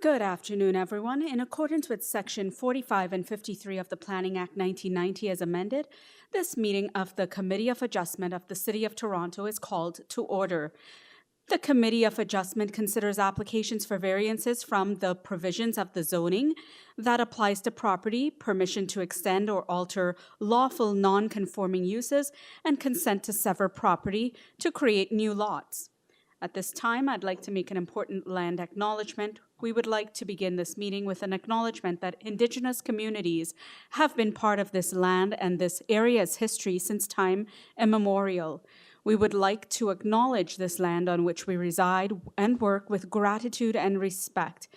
Good afternoon, everyone. In accordance with Section 45 and 53 of the Planning Act 1990 as amended, this meeting of the Committee of Adjustment of the City of Toronto is called to order. The Committee of Adjustment considers applications for variances from the provisions of the zoning that applies to property, permission to extend or alter lawful non-conforming uses, and consent to sever property to create new lots. At this time, I'd like to make an important land acknowledgement. We would like to begin this meeting with an acknowledgement that Indigenous communities have been part of this land and this area's history since time immemorial. We would like to acknowledge this land on which we reside and work with gratitude and respect.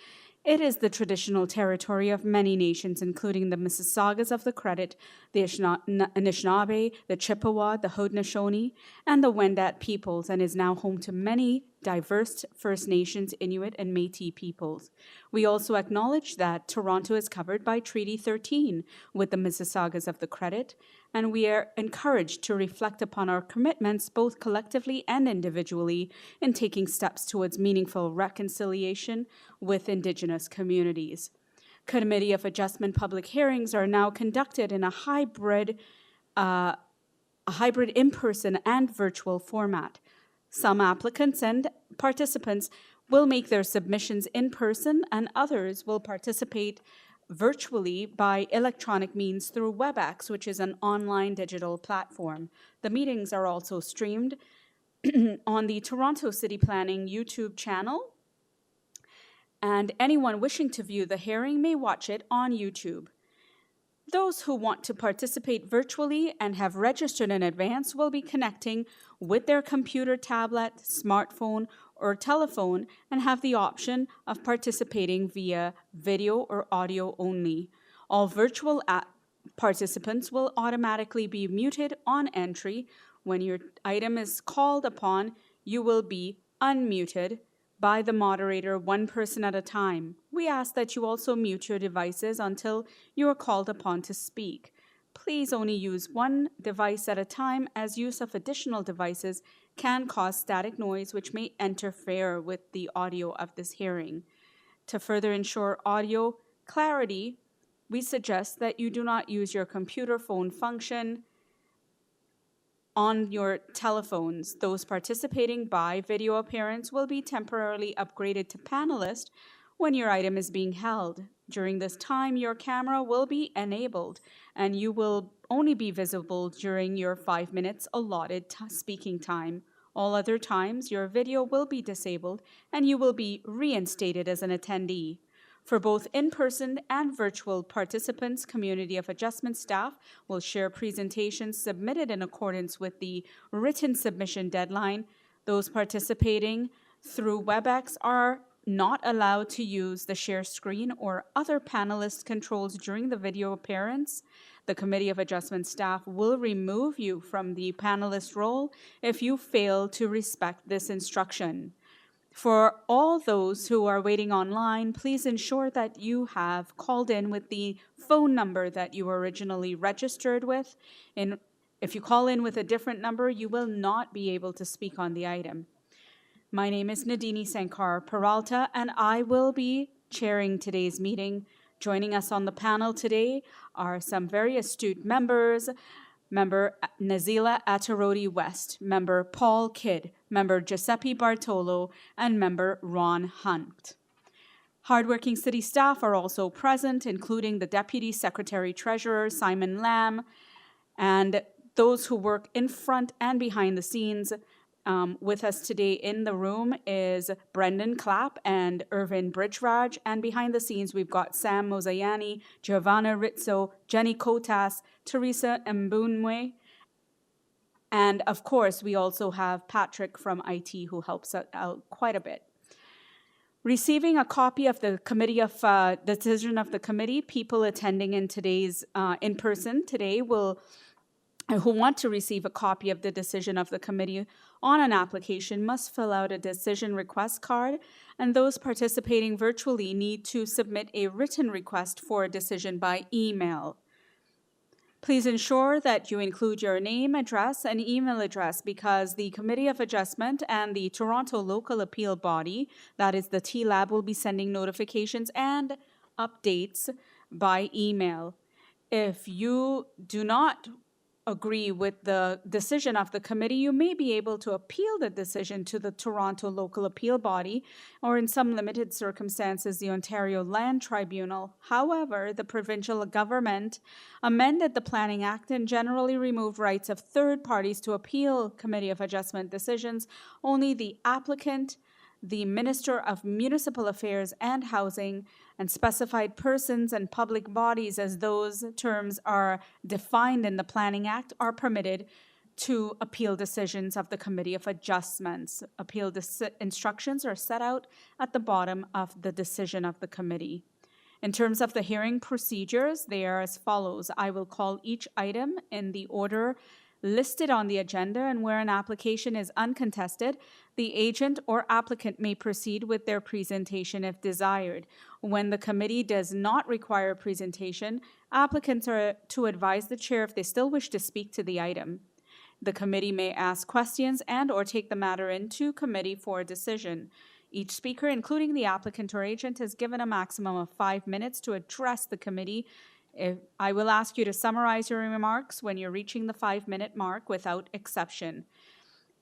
It is the traditional territory of many nations, including the Mississaugas of the Credit, the Anishinaabe, the Chippewa, the Haudenosaunee, and the Wendat peoples, and is now home to many diverse First Nations, Inuit, and Métis peoples. We also acknowledge that Toronto is covered by Treaty 13 with the Mississaugas of the Credit, and we are encouraged to reflect upon our commitments both collectively and individually in taking steps towards meaningful reconciliation with Indigenous communities. Committee of Adjustment public hearings are now conducted in a hybrid in-person and virtual format. Some applicants and participants will make their submissions in person, and others will participate virtually by electronic means through WebEx, which is an online digital platform. The meetings are also streamed on the Toronto City Planning YouTube channel, and anyone wishing to view the hearing may watch it on YouTube. Those who want to participate virtually and have registered in advance will be connecting with their computer, tablet, smartphone, or telephone and have the option of participating via video or audio only. All virtual participants will automatically be muted on entry. When your item is called upon, you will be unmuted by the moderator, one person at a time. We ask that you also mute your devices until you are called upon to speak. Please only use one device at a time, as use of additional devices can cause static noise which may interfere with the audio of this hearing. To further ensure audio clarity, we suggest that you do not use your computer phone function on your telephones. Those participating by video appearance will be temporarily upgraded to panelist when your item is being held. During this time, your camera will be enabled and you will only be visible during your 5 minutes allotted speaking time. All other times, your video will be disabled and you will be reinstated as an attendee. For both in-person and virtual participants, Committee of Adjustment staff will share presentations submitted in accordance with the written submission deadline. Those participating through WebEx are not allowed to use the share screen or other panelist controls during the video appearance. The Committee of Adjustment staff will remove you from the panelist role if you fail to respect this instruction. For all those who are waiting online, please ensure that you have called in with the phone number that you originally registered with. If you call in with a different number, you will not be able to speak on the item. My name is Nadini Sankar Peralta, and I will be chairing today's meeting. Joining us on the panel today are some very astute members: Member Nazila Atarodi West, Member Paul Kidd, Member Giuseppe Bartolo, and Member Ron Hunt. Hardworking city staff are also present, including the Deputy Secretary Treasurer, Simon Lamb, and those who work in front and behind the scenes. With us today in the room is Brendan Clapp and Irvin Bridgeraj, and behind the scenes we've got Sam Mozayani, Giovanna Rizzo, Jenny Kotas, Teresa Mbunwe, and of course we also have Patrick from IT who helps out quite a bit. Receiving a copy of the decision of the committee, people attending in today's in person today who want to receive a copy of the decision of the committee on an application must fill out a decision request card, and those participating virtually need to submit a written request for a decision by email. Please ensure that you include your name, address, and email address because the Committee of Adjustment and the Toronto Local Appeal Body, that is the TLAB, will be sending notifications and updates by email. If you do not agree with the decision of the committee, you may be able to appeal the decision to the Toronto Local Appeal Body or, in some limited circumstances, the Ontario Land Tribunal. However, the provincial government amended the Planning Act and generally removed rights of third parties to appeal Committee of Adjustment decisions. Only the applicant, the Minister of Municipal Affairs and Housing, and specified persons and public bodies, as those terms are defined in the Planning Act, are permitted to appeal decisions of the Committee of Adjustments. Appeal instructions are set out at the bottom of the decision of the committee. In terms of the hearing procedures, they are as follows. I will call each item in the order listed on the agenda, and where an application is uncontested, the agent or applicant may proceed with their presentation if desired. When the committee does not require a presentation, applicants are to advise the chair if they still wish to speak to the item. The committee may ask questions and or take the matter into committee for a decision. Each speaker, including the applicant or agent, is given a maximum of 5 minutes to address the committee. I will ask you to summarize your remarks when you're reaching the 5-minute mark without exception.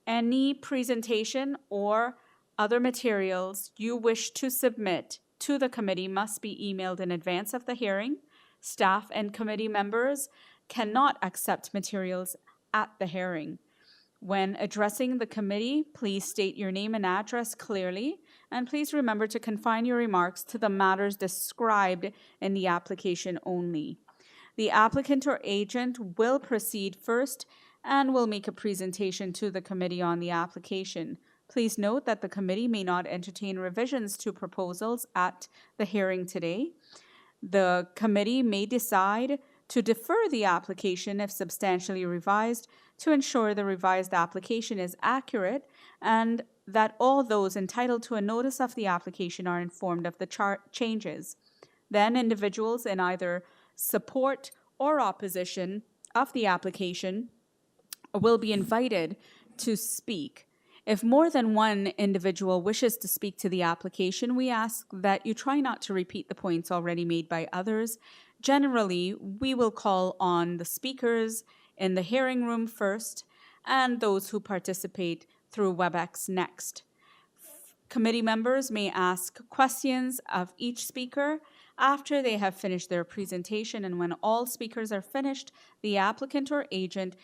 Any presentation or other materials you wish to submit to the committee must be emailed in advance of the hearing. Staff and committee members cannot accept materials at the hearing. When addressing the committee, please state your name and address clearly, and please remember to confine your remarks to the matters described in the application only. The applicant or agent will proceed first and will make a presentation to the committee on the application. Please note that the committee may not entertain revisions to proposals at the hearing today. The committee may decide to defer the application if substantially revised to ensure the revised application is accurate and that all those entitled to a notice of the application are informed of the changes. Then individuals in either support or opposition of the application will be invited to speak. If more than one individual wishes to speak to the application, we ask that you try not to repeat the points already made by others. Generally, we will call on the speakers in the hearing room first and those who participate through WebEx next. Committee members may ask questions of each speaker after they have finished their presentation, and when all speakers are finished, the applicant or agent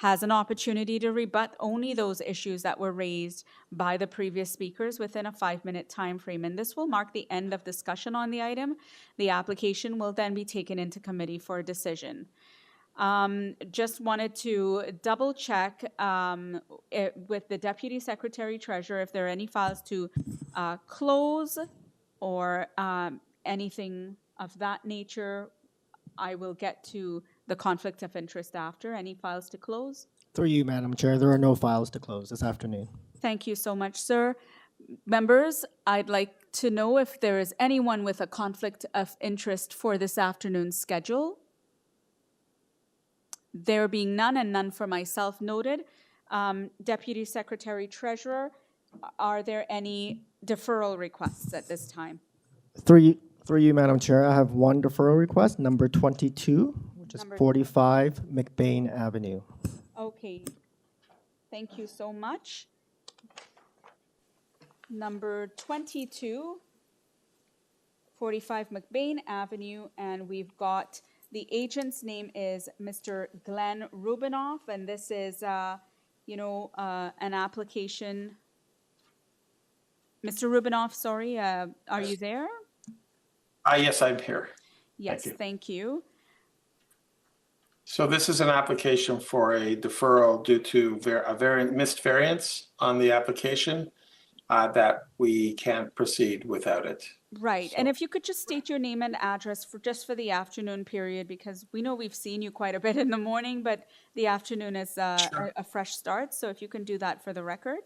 has an opportunity to rebut only those issues that were raised by the previous speakers within a 5-minute time frame. And this will mark the end of discussion on the item. The application will then be taken into committee for a decision. Just wanted to double check with the Deputy Secretary Treasurer if there are any files to close or anything of that nature. I will get to the conflict of interest after. Any files to close? Through you, Madam Chair, there are no files to close this afternoon. Thank you so much, sir. Members, I'd like to know if there is anyone with a conflict of interest for this afternoon's schedule. There being none and none for myself noted, Deputy Secretary Treasurer, are there any deferral requests at this time? Through you, Madam Chair, I have one deferral request, number 22, which is 45 McBain Avenue. Okay. Thank you so much. Number 22, 45 McBain Avenue, and we've got the agent's name is Mr. Glenn Rubinoff, and this is, an application. Mr. Rubinoff, sorry, are you there? Yes, I'm here. Yes, thank you. So this is an application for a deferral due to a missed variance on the application that we can't proceed without it. Right, and if you could just state your name and address for the afternoon period, because we know we've seen you quite a bit in the morning, but the afternoon is Sure. a fresh start, so if you can do that for the record.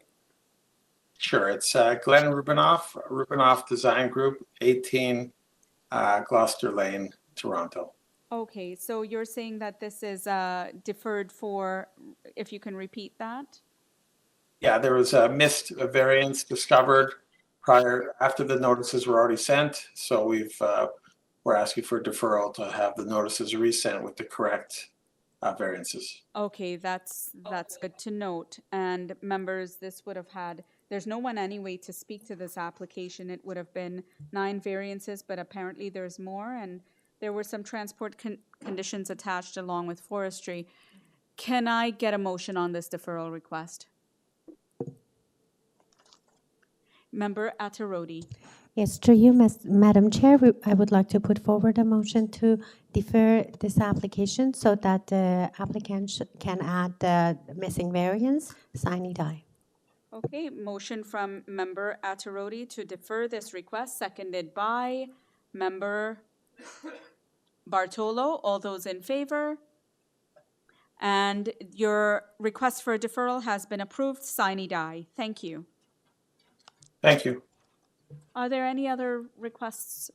Sure, it's Glenn Rubinoff, Rubinoff Design Group, 18 Gloucester Lane, Toronto. Okay, so you're saying that this is deferred for, if you can repeat that? Yeah, there was a missed variance discovered after the notices were already sent. So we're asking for deferral to have the notices resent with the correct variances. Okay, that's good to note. And members, this would have had, there's no one anyway to speak to this application. It would have been 9 variances, but apparently there's more, and there were some transport conditions attached along with forestry. Can I get a motion on this deferral request? Member Atterodi. Yes, through you, Madam Chair, I would like to put forward a motion to defer this application so that the applicant can add the missing variance, sine die. Okay, motion from Member Atterodi to defer this request, seconded by Member Bartolo. All those in favor? And your request for a deferral has been approved, sine die. Thank you. Thank you. Are there any other requests?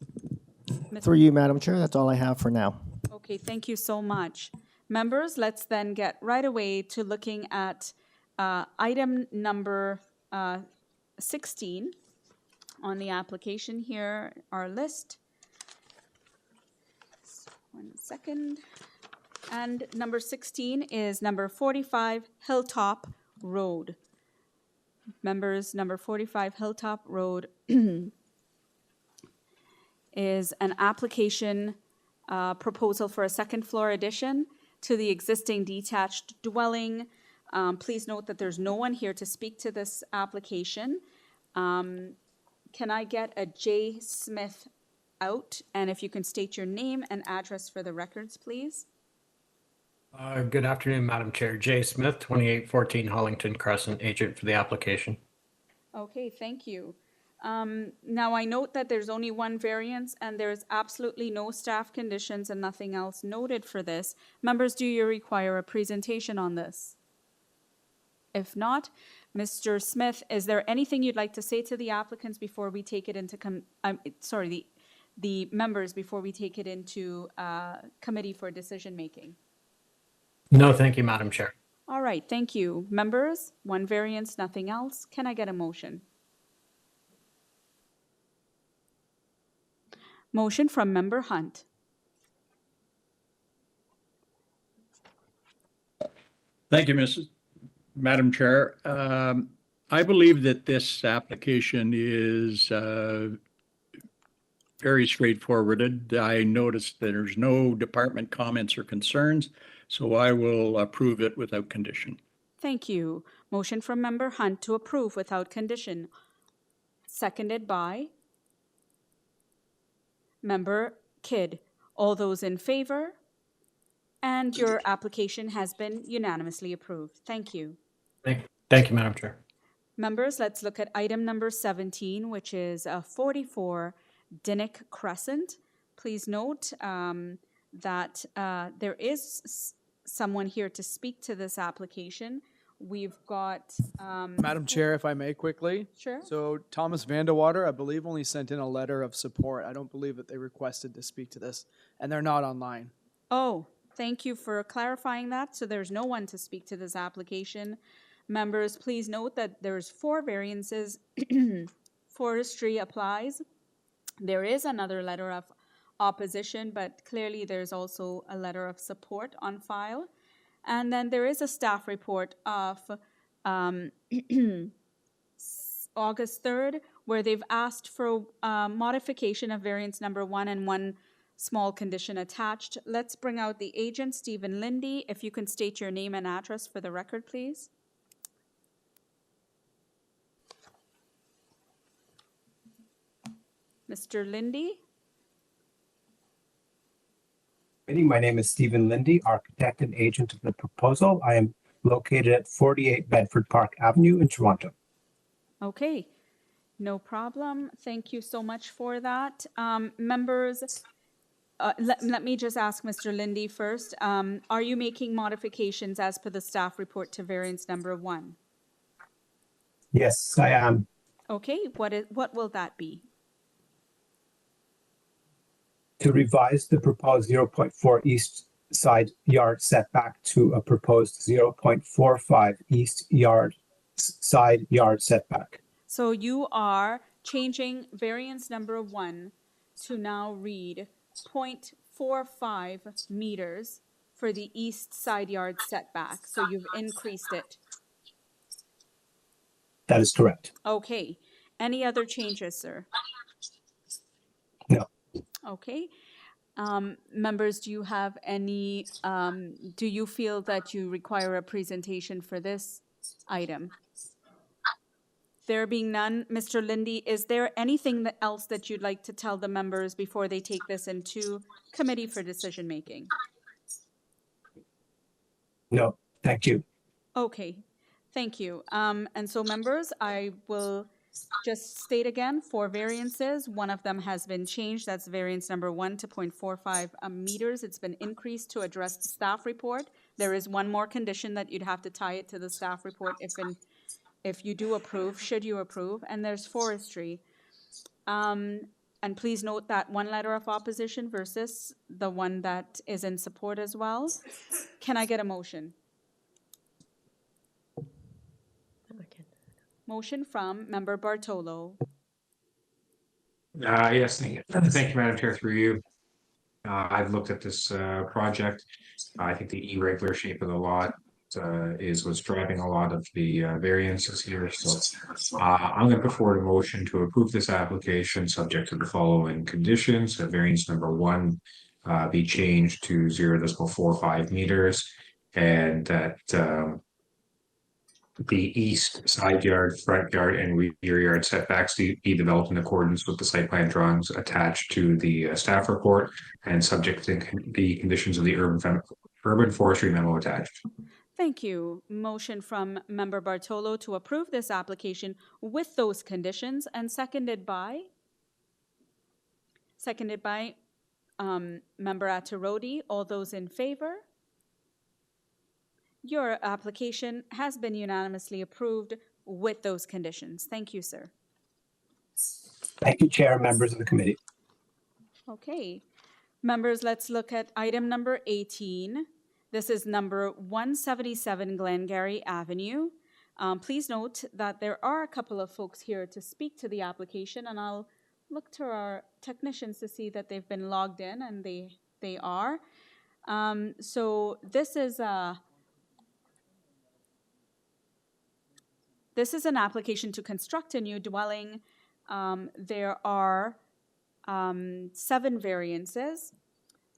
Through you, Madam Chair, that's all I have for now. Okay, thank you so much. Members, let's then get right away to looking at item number 16 on the application here, our list. 1 second. And number 16 is number 45 Hilltop Road. Members, number 45 Hilltop Road is an application proposal for a second floor addition to the existing detached dwelling. Please note that there's no one here to speak to this application. Can I get a J. Smith out? And if you can state your name and address for the records, please. Good afternoon, Madam Chair. Jay Smith, 2814 Hollington Crescent, agent for the application. Okay, thank you. Now I note that there's only one variance and there's absolutely no staff conditions and nothing else noted for this. Members, do you require a presentation on this? If not, Mr. Smith, is there anything you'd like to say to the applicants before we take it into, the members before we take it into committee for decision making? No, thank you, Madam Chair. All right, thank you. Members, one variance, nothing else. Can I get a motion? Motion from Member Hunt. Thank you, Madam Chair. I believe that this application is very straightforward. I noticed that there's no department comments or concerns, so I will approve it without condition. Thank you. Motion from Member Hunt to approve without condition. Seconded by Member Kidd. All those in favor? And your application has been unanimously approved. Thank you. Thank you, Madam Chair. Members, let's look at item number 17, which is 44 DINNICK Crescent. Please note that there is someone here to speak to this application. We've got... Madam Chair, if I may quickly. Sure. So Thomas Vandewater, I believe, only sent in a letter of support. I don't believe that they requested to speak to this, and they're not online. Oh, thank you for clarifying that. So there's no one to speak to this application. Members, please note that there's 4 variances. Forestry applies. There is another letter of opposition, but clearly there's also a letter of support on file. And then there is a staff report of August 3rd, where they've asked for modification of variance number 1 and 1 small condition attached. Let's bring out the agent, Stephen Lindy. If you can state your name and address for the record, please. Mr. Lindy? My name is Stephen Lindy, architect and agent of the proposal. I am located at 48 Bedford Park Avenue in Toronto. Okay, no problem. Thank you so much for that. Members, let me just ask Mr. Lindy first. Are you making modifications as per the staff report to variance number 1? Yes, I am. Okay, what will that be? to revise the proposed 0.4 east side yard setback to a proposed 0.45 east side yard setback. So you are changing variance number 1 to now read 0.45 meters for the east side yard setback. So you've increased it. That is correct. Okay. Any other changes, sir? No. Okay. Members, do you have any, do you feel that you require a presentation for this item? There being none, Mr. Lindy, is there anything else that you'd like to tell the members before they take this into committee for decision making? No, thank you. Okay, thank you. And so members, I will just state again, 4 variances. One of them has been changed. That's variance number 1 to 0.45 meters. It's been increased to address the staff report. There is one more condition that you'd have to tie it to the staff report if you do approve, should you approve, and there's forestry. And please note that 1 letter of opposition versus the one that is in support as well. Can I get a motion? Motion from Member Bartolo. Yes, thank you. Thank you, Madam Chair, through you. I've looked at this project. I think the irregular shape of the lot is what's driving a lot of the variances here. So I'm going to put forward a motion to approve this application subject to the following conditions. Variance number 1 be changed to 0.45 meters, and that the east side yard, front yard, and rear yard setbacks be developed in accordance with the site plan drawings attached to the staff report and subject to the conditions of the urban forestry memo attached. Thank you. Motion from Member Bartolo to approve this application with those conditions, and seconded by Member Attarodi. All those in favor? Your application has been unanimously approved with those conditions. Thank you, sir. Thank you, Chair, members of the committee. Okay. Members, let's look at item number 18. This is number 177 Glengarry Avenue. Please note that there are a couple of folks here to speak to the application, and I'll look to our technicians to see that they've been logged in, and they are. So this is an application to construct a new dwelling. There are 7 variances.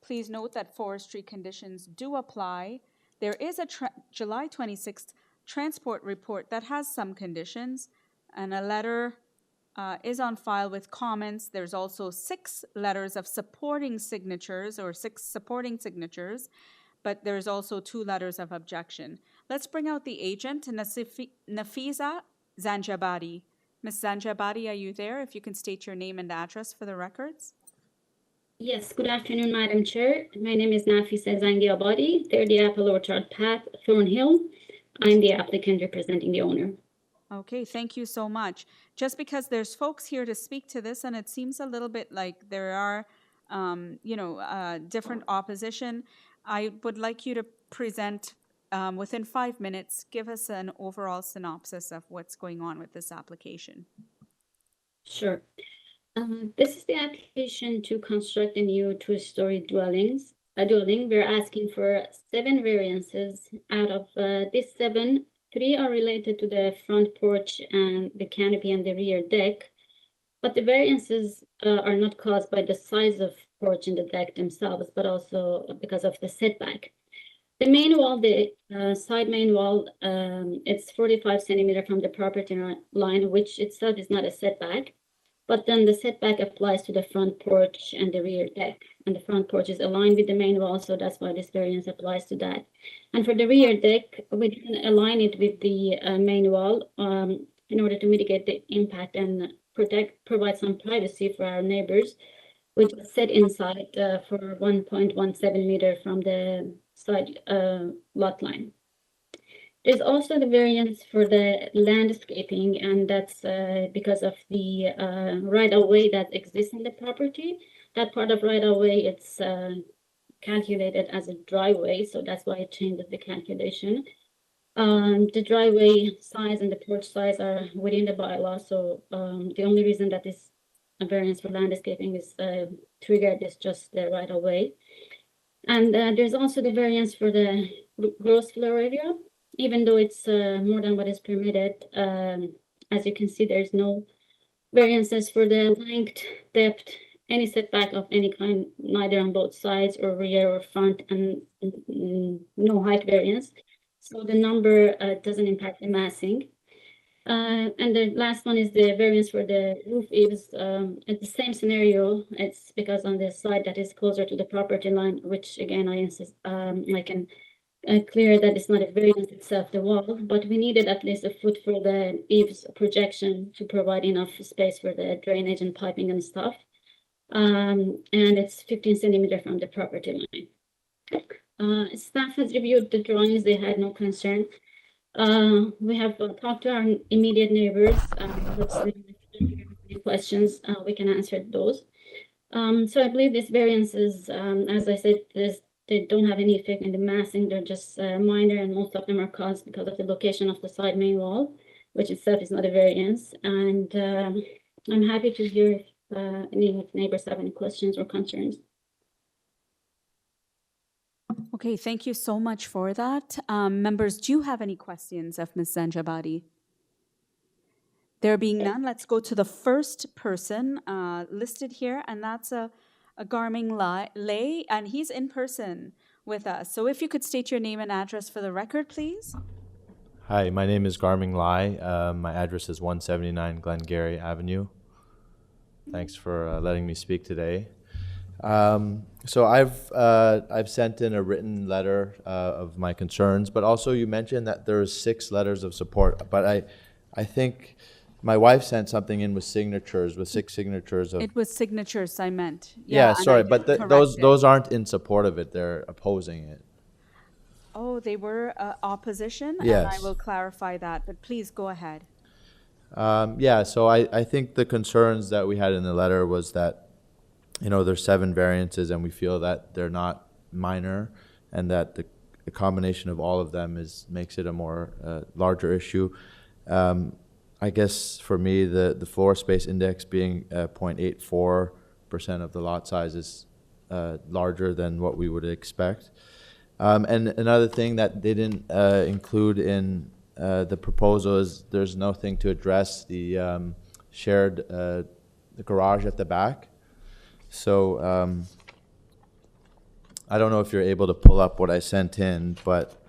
Please note that forestry conditions do apply. There is a July 26th transport report that has some conditions, and a letter is on file with comments. There's also 6 letters of supporting signatures, or 6 supporting signatures, but there's also 2 letters of objection. Let's bring out the agent, Nafiza Zanjabadi. Ms. Zanjabadi, are you there? If you can state your name and address for the records. Yes, good afternoon, Madam Chair. My name is Nafisa Zangiabadi, 30 Apple Orchard Path, Thornhill. I'm the applicant representing the owner. Okay, thank you so much. Just because there's folks here to speak to this, and it seems a little bit like there are, different opposition, I would like you to present within 5 minutes, give us an overall synopsis of what's going on with this application. Sure. This is the application to construct a new 2-story dwelling. We're asking for 7 variances. Out of these 7, 3 are related to the front porch and the canopy and the rear deck. But the variances are not caused by the size of porch and the deck themselves, but also because of the setback. The main wall, the side main wall, it's 45 centimeters from the property line, which itself is not a setback. But then the setback applies to the front porch and the rear deck. And the front porch is aligned with the main wall, so that's why this variance applies to that. And for the rear deck, we can align it with the main wall in order to mitigate the impact and provide some privacy for our neighbors, which is set inside for 1.17 meter from the side lot line. There's also the variance for the landscaping, and that's because of the right-of-way that exists in the property. that part of right of way, it's calculated as a driveway, so that's why it changes the calculation. The driveway size and the porch size are within the bylaw, so the only reason that this variance for landscaping is triggered is just the right of way. And there's also the variance for the gross floor area, even though it's more than what is permitted. As you can see, there's no variances for the length, depth, any setback of any kind, neither on both sides or rear or front, and no height variance. So the number doesn't impact the massing. And the last one is the variance for the roof eaves. It's the same scenario. It's because on the side that is closer to the property line, which again, I insist, I can clear that it's not a variance itself, the wall, but we needed at least a foot for the eaves projection to provide enough space for the drainage and piping and stuff. And it's 15 centimeter from the property line. Staff has reviewed the drawings. They had no concern. We have talked to our immediate neighbors. Any questions, we can answer those. So I believe this variance is, as I said, they don't have any effect in the massing. They're just minor, and most of them are caused because of the location of the side main wall, which itself is not a variance. And I'm happy to hear if any neighbors have any questions or concerns. Okay, thank you so much for that. Members, do you have any questions of Ms. Zanjabadi? There being none, let's go to the first person listed here, and that's a Garming Lay, and he's in person with us. So if you could state your name and address for the record, please. Hi, my name is Garming Lai. My address is 179 Glengarry Avenue. Thanks for letting me speak today. So I've sent in a written letter of my concerns, but also you mentioned that there's 6 letters of support, but I think my wife sent something in with signatures, with 6 signatures of. It was signatures I meant. Yeah, sorry, but those aren't in support of it. They're opposing it. Oh, they were opposition? Yes. And I will clarify that, but please go ahead. Yeah, so I think the concerns that we had in the letter was that, you know, there's 7 variances and we feel that they're not minor, and that the combination of all of them makes it a more larger issue. I guess for me, the floor space index being 0.84% of the lot size is larger than what we would expect. And another thing that they didn't include in the proposal is there's nothing to address the shared the garage at the back. So I don't know if you're able to pull up what I sent in, but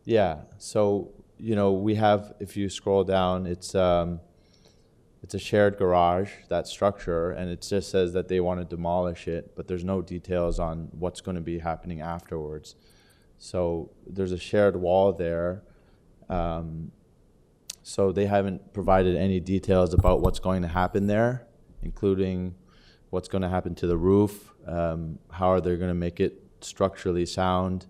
yeah. So, you know, we have, if you scroll down, it's a shared garage, that structure, and it just says that they want to demolish it, but there's no details on what's going to be happening afterwards. So there's a shared wall there. So they haven't provided any details about what's going to happen there, including what's going to happen to the roof, how are they going to make it structurally sound.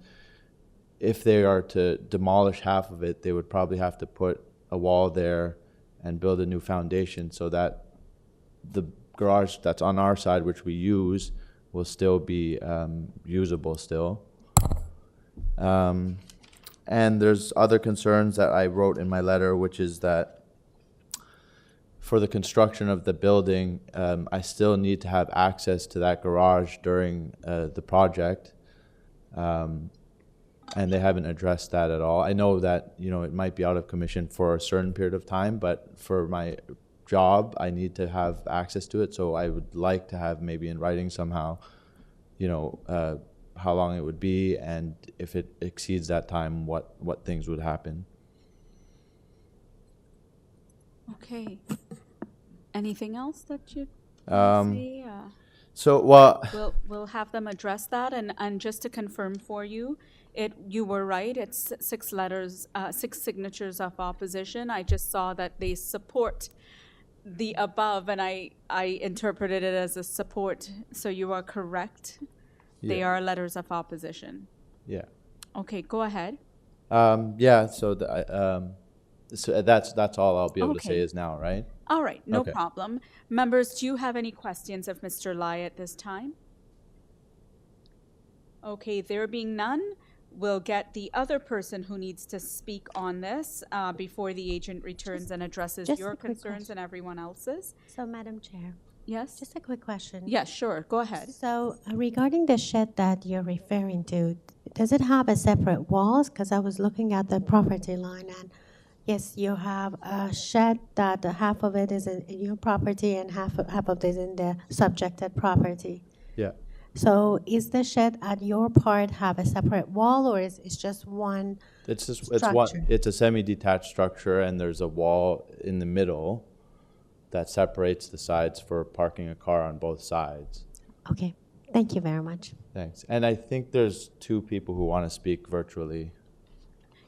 If they are to demolish half of it, they would probably have to put a wall there and build a new foundation so that the garage that's on our side, which we use, will still be usable still. And there's other concerns that I wrote in my letter, which is that for the construction of the building, I still need to have access to that garage during the project. And they haven't addressed that at all. I know that, you know, it might be out of commission for a certain period of time, but for my job, I need to have access to it. So I would like to have maybe in writing somehow, you know, how long it would be, and if it exceeds that time, what things would happen. Okay. Anything else that you'd say? So, well, We'll have them address that, and just to confirm for you, you were right. It's 6 letters, 6 signatures of opposition. I just saw that they support the above, and I interpreted it as a support. So you are correct. They are letters of opposition. Yeah. Okay, go ahead. Yeah. So So that's all I'll be able to say Okay. is now, right? All right, no Okay. problem. Members, do you have any questions of Mr. Lai at this time? Okay, there being none, we'll get the other person who needs to speak on this before the agent returns and addresses just your a quick concerns question. and everyone else's. So, Madam Chair, Yes? just a quick question. Yeah, sure. Go ahead. So, regarding the shed that you're referring to, does it have a separate walls? Because I was looking at the property line, and yes, you have a shed that half of it is in your property and half of it is in the subjected property. Yeah. So, is the shed at your part have a separate wall, or is it just one? It's just Structure. it's a semi-detached structure, and there's a wall in the middle that separates the sides for parking a car on both sides. Okay, thank you very much. Thanks. And I think there's two people who want to speak virtually.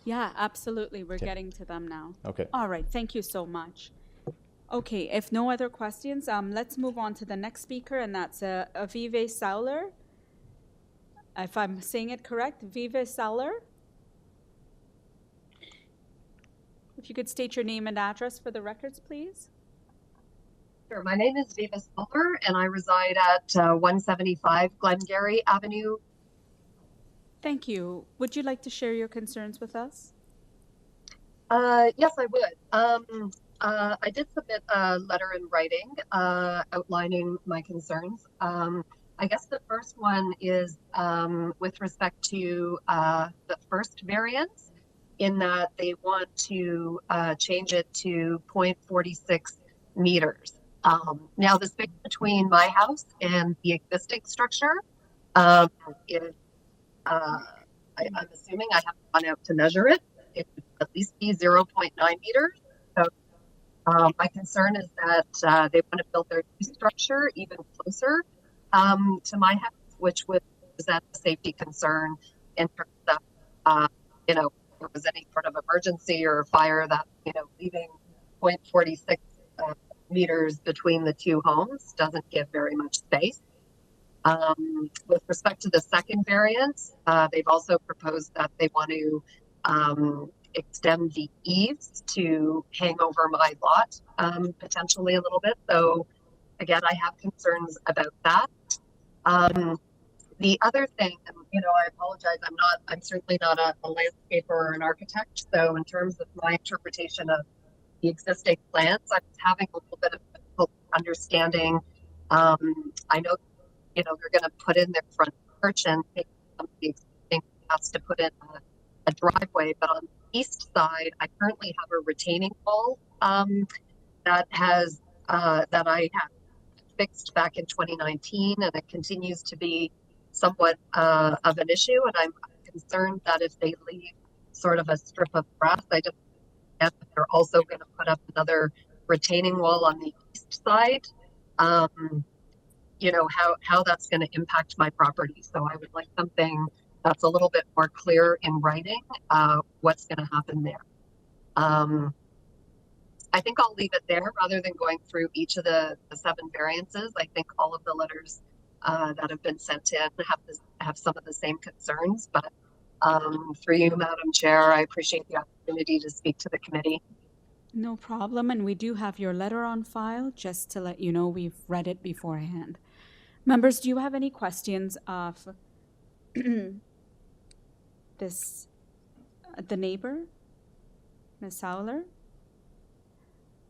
Yeah, absolutely. We're Okay. getting to them now. Okay. All right, thank you so much. Okay, if no other questions, let's move on to the next speaker, and that's Vive Sauler. If I'm saying it correct, Vive Sauler. If you could state your name and address for the records, please. Sure. My name is Viva Silver, and I reside at 175 Glengarry Avenue. Thank you. Would you like to share your concerns with us? Yes, I would. I did submit a letter in writing outlining my concerns. I guess the first one is with respect to the first variance, in that they want to change it to 0.46 meters. Now, the space between my house and the existing structure is, I'm assuming I haven't gone out to measure it. It would at least be 0.9 meters. So my concern is that they want to build their new structure even closer to my house, which would present a safety concern in terms of, you know, if there was any sort of emergency or fire that, you know, leaving 0.46 meters between the two homes doesn't give very much space. With respect to the second variance, they've also proposed that they want to extend the eaves to hang over my lot potentially a little bit. So again, I have concerns about that. The other thing, and you know, I apologize, I'm certainly not a landscaper or an architect. So in terms of my interpretation of the existing plans, I was having a little bit of difficulty understanding. I know, you know, they're going to put in their front porch, and some of the existing has to put in a driveway. But on the east side, I currently have a retaining wall that has that I have fixed back in 2019, and it continues to be somewhat of an issue. And I'm concerned that if they leave sort of a strip of grass, I just and they're also going to put up another retaining wall on the east side. You know, how that's going to impact my property. So I would like something that's a little bit more clear in writing what's going to happen there. I think I'll leave it there rather than going through each of the 7 variances. I think all of the letters that have been sent in have some of the same concerns, but through you, Madam Chair, I appreciate the opportunity to speak to the committee. No problem, and we do have your letter on file, just to let you know we've read it beforehand. Members, do you have any questions of this, the neighbor, Ms. Sauler?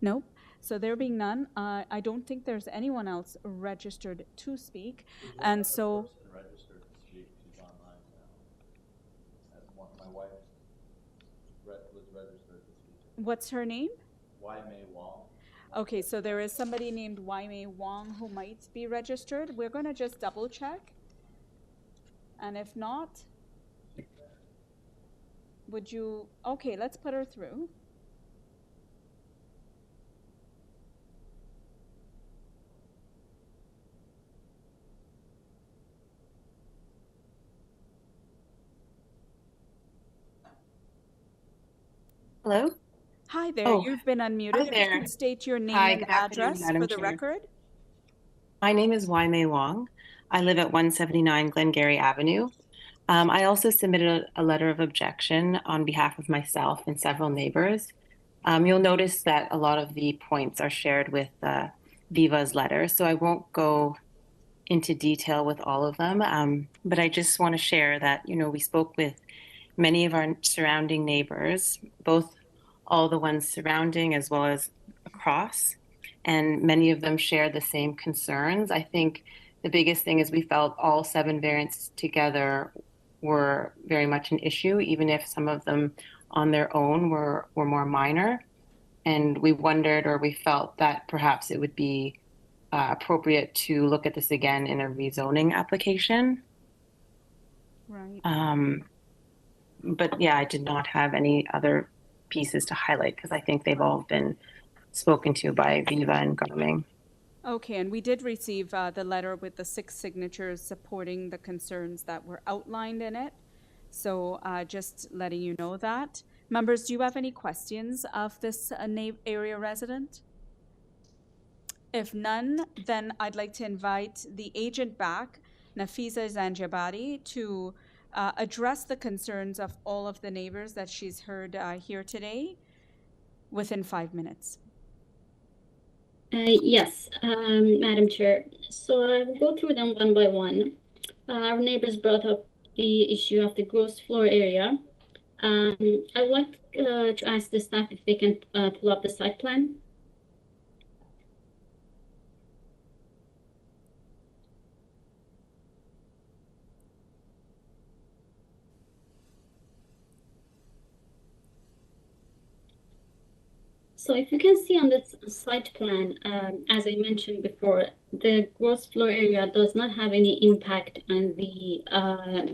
Nope. So there being none, I don't think there's anyone else registered to speak, and so. Registered to speak. She's online now. My wife was registered to speak. What's her name? May Wong. Okay, so there is somebody named May Wong who might be registered. We're going to just double check. And if not, would you, okay, let's put her through. Hello? Hi there, Oh, you've been unmuted. hi If you there. could state your name Hi, and good afternoon, address Madam for the Chair. record. My name is May Wong. I live at 179 Glengarry Avenue. I also submitted a letter of objection on behalf of myself and several neighbors. You'll notice that a lot of the points are shared with Viva's letter, so I won't go into detail with all of them, but I just want to share that, we spoke with many of our surrounding neighbors, both all the ones surrounding as well as across, and many of them share the same concerns. I think the biggest thing is we felt all 7 variants together were very much an issue, even if some of them on their own were more minor. And we wondered, or we felt that perhaps it would be appropriate to look at this again in a rezoning application. Right. But yeah, I did not have any other pieces to highlight because I think they've all been spoken to by Viva and GERMAIN. Okay, and we did receive the letter with the 6 signatures supporting the concerns that were outlined in it. So just letting you know that. Members, do you have any questions of this area resident? If none, then I'd like to invite the agent back, Nafisa Zanjabadi, to address the concerns of all of the neighbors that she's heard here today within 5 minutes. Yes, Madam Chair. So I will go through them one by one. Our neighbors brought up the issue of the gross floor area. I would like to ask the staff if they can pull up the site plan. So if you can see on this site plan, as I mentioned before, the gross floor area does not have any impact on the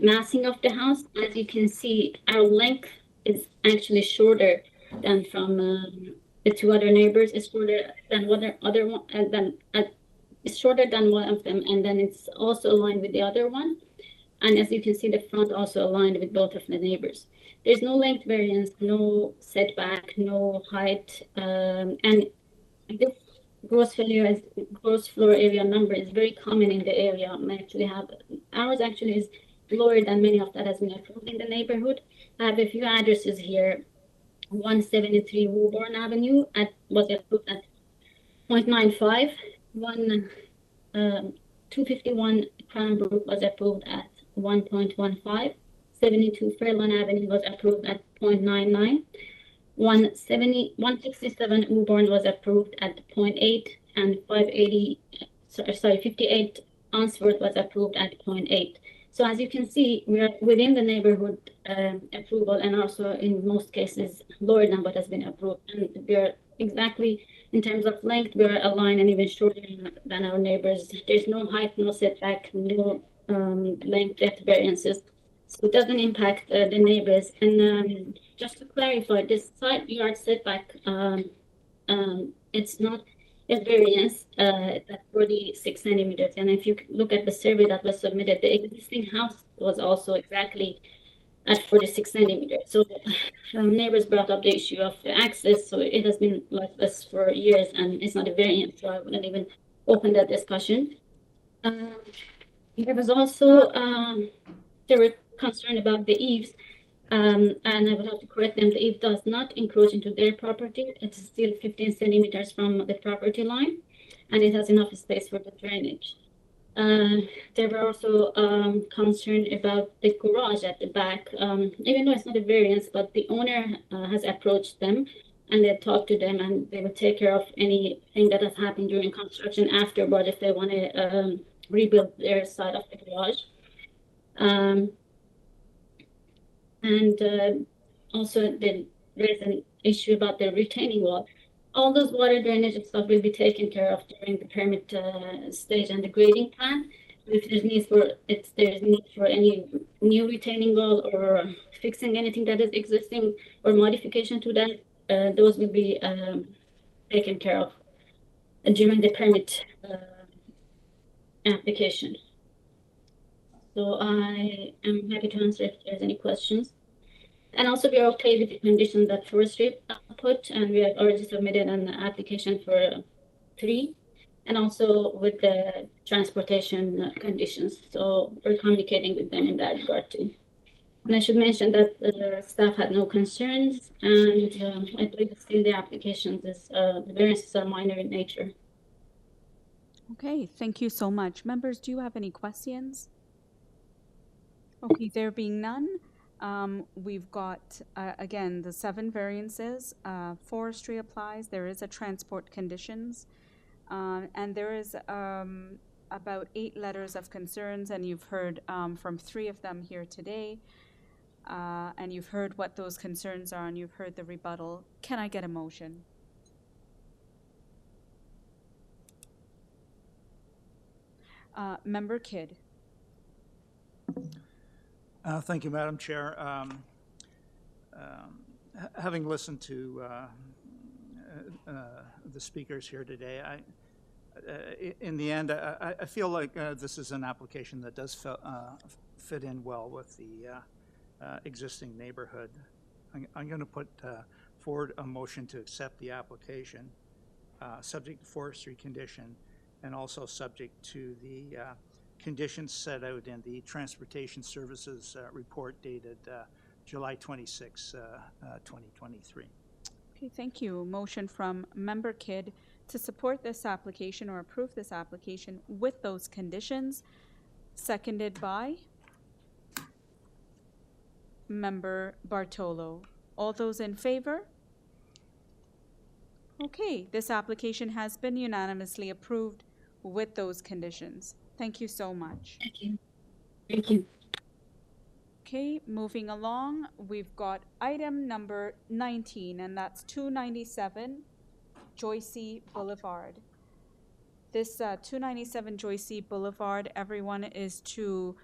massing of the house. As you can see, our length is actually shorter than from the 2 other neighbors. It's shorter than other one, and then it's shorter than one of them, and then it's also aligned with the other one. And as you can see, the front also aligned with both of the neighbors. There's no length variance, no setback, no height, and this gross floor area number is very common in the area. Ours actually is lower than many of that has been approved in the neighborhood. I have a few addresses here. 173 Woburn Avenue was approved at 0.95. 251 Cranbrook was approved at 1.15. 72 Fairlawn Avenue was approved at 0.99. 167 Woburn was approved at 0.8, and 58 Onsworth was approved at 0.8. So as you can see, we are within the neighborhood approval, and also in most cases lower than what has been approved. And we are exactly in terms of length, we are aligned and even shorter than our neighbors. There's no height, no setback, no length depth variances. So it doesn't impact the neighbors. And just to clarify, this side yard setback, it's not a variance at 46 centimeters. And if you look at the survey that was submitted, the existing house was also exactly at 46 centimeters. So neighbors brought up the issue of the access. So it has been like this for years, and it's not a variance. So I wouldn't even open that discussion. There was also, there were concerned about the eaves, and I would have to correct them. The eave does not encroach into their property. It's still 15 centimeters from the property line, and it has enough space for the drainage. They were also concerned about the garage at the back, even though it's not a variance, but the owner has approached them, and they talked to them, and they will take care of anything that has happened during construction afterward if they want to rebuild their side of the garage. And also there's an issue about the retaining wall. All those water drainage stuff will be taken care of during the permit stage and the grading plan. If there's need for any new retaining wall or fixing anything that is existing or modification to that, those will be taken care of during the permit application. So I am happy to answer if there's any questions. And also, we are okay with the conditions that forestry put, and we have already submitted an application for 3, and also with the transportation conditions. So we're communicating with them in that regard too. And I should mention that the staff had no concerns, and I believe it's in the applications is the variances are minor in nature. Okay, thank you so much. Members, do you have any questions? Okay, there being none, we've got, again, the 7 variances. Forestry applies. There is a transport conditions. And there is about 8 letters of concerns, and you've heard from 3 of them here today. And you've heard what those concerns are, and you've heard the rebuttal. Can I get a motion? Member Kidd. Thank you, Madam Chair. Having listened to the speakers here today, in the end, I feel like this is an application that does fit in well with the existing neighborhood. I'm going to put forward a motion to accept the application, subject to forestry condition, and also subject to the conditions set out in the Transportation Services report dated July 26, 2023. Okay, thank you. Motion from Member Kidd to support this application or approve this application with those conditions, seconded by Member Bartolo. All those in favor? Okay, this application has been unanimously approved with those conditions. Thank you so much. Thank you. Thank you. Okay, moving along, we've got item number 19, and that's 297 JOICEY Boulevard. This 297 JOICEY Boulevard, everyone, is to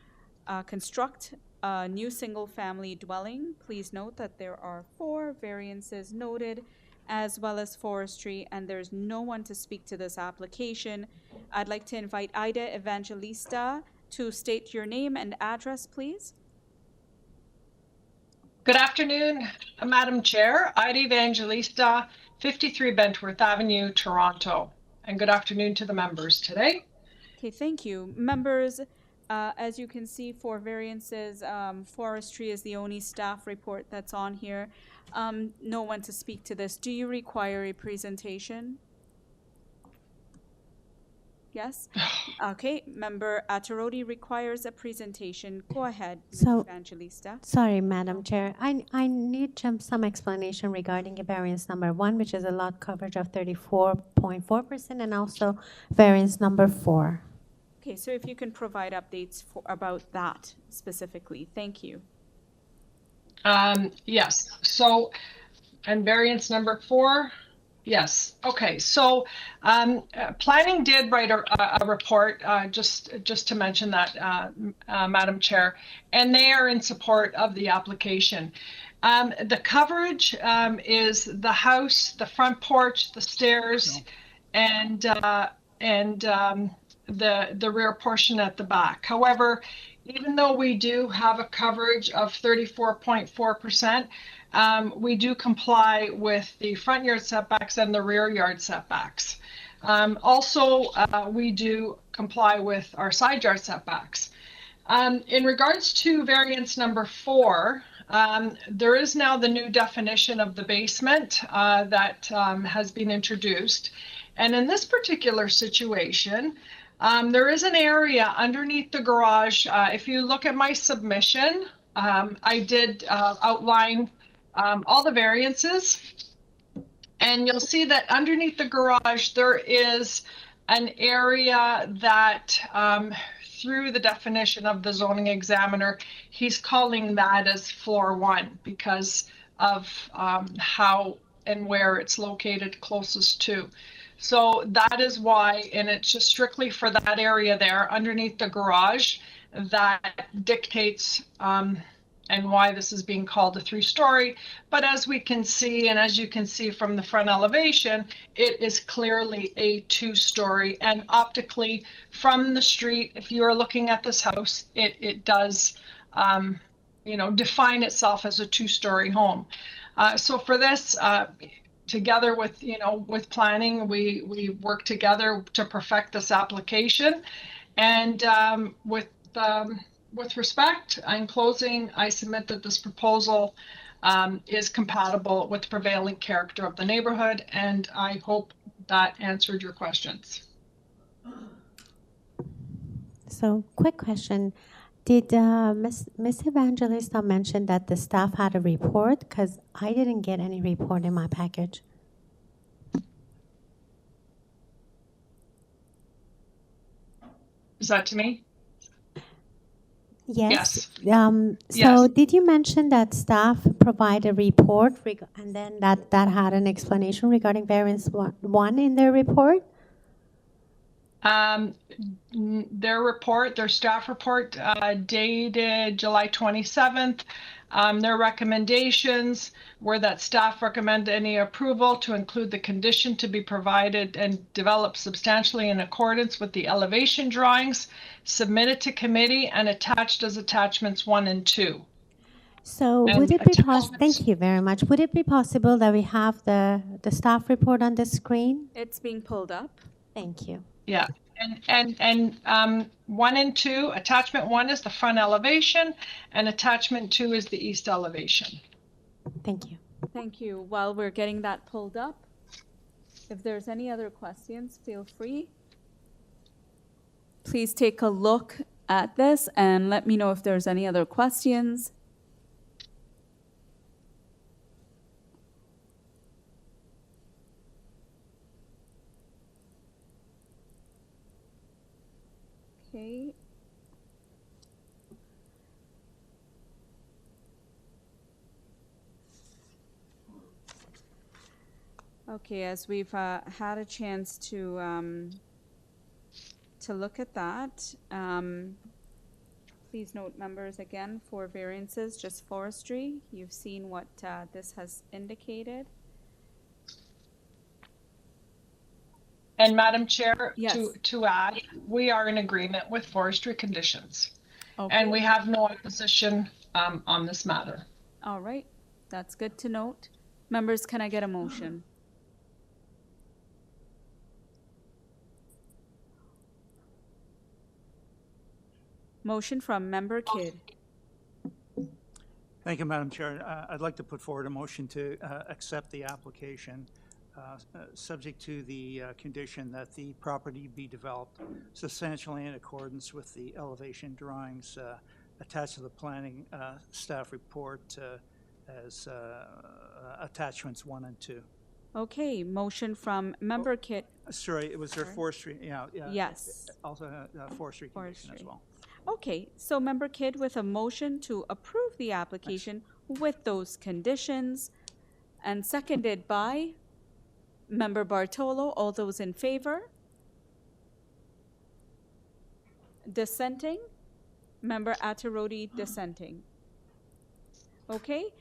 construct a new single-family dwelling. Please note that there are 4 variances noted, as well as forestry, and there's no one to speak to this application. I'd like to invite Ida Evangelista to state your name and address, please. Good afternoon, Madam Chair. Ida Evangelista, 53 Bentworth Avenue, Toronto. And good afternoon to the members today. Okay, thank you. Members, as you can see, for variances, forestry is the only staff report that's on here. No one to speak to this. Do you require a presentation? Yes? Okay, Member Attarodi requires a presentation. Go ahead, Ms. Evangelista. Sorry, Madam Chair. I need some explanation regarding variance number 1, which is a lot coverage of 34.4%, and also variance number 4. Okay, so if you can provide updates about that specifically. Thank you. Yes, so, and variance number 4. Yes. Okay. So planning did write a report, just to mention that, Madam Chair, and they are in support of the application. The coverage is the house, the front porch, the stairs, and the rear portion at the back. However, even though we do have a coverage of 34.4%, we do comply with the front yard setbacks and the rear yard setbacks. Also, we do comply with our side yard setbacks. In regards to variance number 4, there is now the new definition of the basement that has been introduced. And in this particular situation, there is an area underneath the garage. If you look at my submission, I did outline all the variances, and you'll see that underneath the garage there is an area that through the definition of the zoning examiner, he's calling that as floor 1 because of how and where it's located closest to. So that is why, and it's just strictly for that area there underneath the garage that dictates and why this is being called a 3-story. But as we can see, and as you can see from the front elevation, it is clearly a 2-story. And optically from the street, if you are looking at this house, it does, define itself as a 2-story home. So for this, together with, with planning, we work together to perfect this application. And with with respect, in closing, I submit that this proposal is compatible with the prevailing character of the neighborhood, and I hope that answered your questions. So, quick question. Did Miss Evangelista mention that the staff had a report? Because I didn't get any report in my package. Is that to me? Yes. Yes. So, did you mention that staff provide a report and then that had an explanation regarding variance one in their report? Their staff report dated July 27th. Their recommendations were that staff recommend any approval to include the condition to be provided and developed substantially in accordance with the elevation drawings submitted to committee and attached as attachments 1 and 2. So would it be possible? Thank you very much. Would it be possible that we have the staff report on the screen? It's being pulled up. Thank you. Yeah, and 1 and 2, attachment 1 is the front elevation, and attachment 2 is the east elevation. Thank you. Thank you. While we're getting that pulled up, if there's any other questions, feel free. Please take a look at this and let me know if there's any other questions. Okay. Okay, as we've had a chance to look at that, please note, members, again, for variances, just forestry. You've seen what this has indicated. And Madam Chair, Yes. to add, we are in agreement with forestry conditions. Okay. And we have no opposition on this matter. All right, that's good to note. Members, can I get a motion? Motion from Member Kidd. Thank you, Madam Chair. I'd like to put forward a motion to accept the application, subject to the condition that the property be developed substantially in accordance with the elevation drawings attached to the planning staff report as attachments 1 and 2. Okay, motion from Member Kidd. Sorry, it was their forestry, yeah. Yes. Also forestry condition as well. Okay, so Member Kidd with a motion to approve the application with those conditions, and seconded by Member Bartolo. All those in favor? Dissenting? Member Atterodi dissenting. Okay,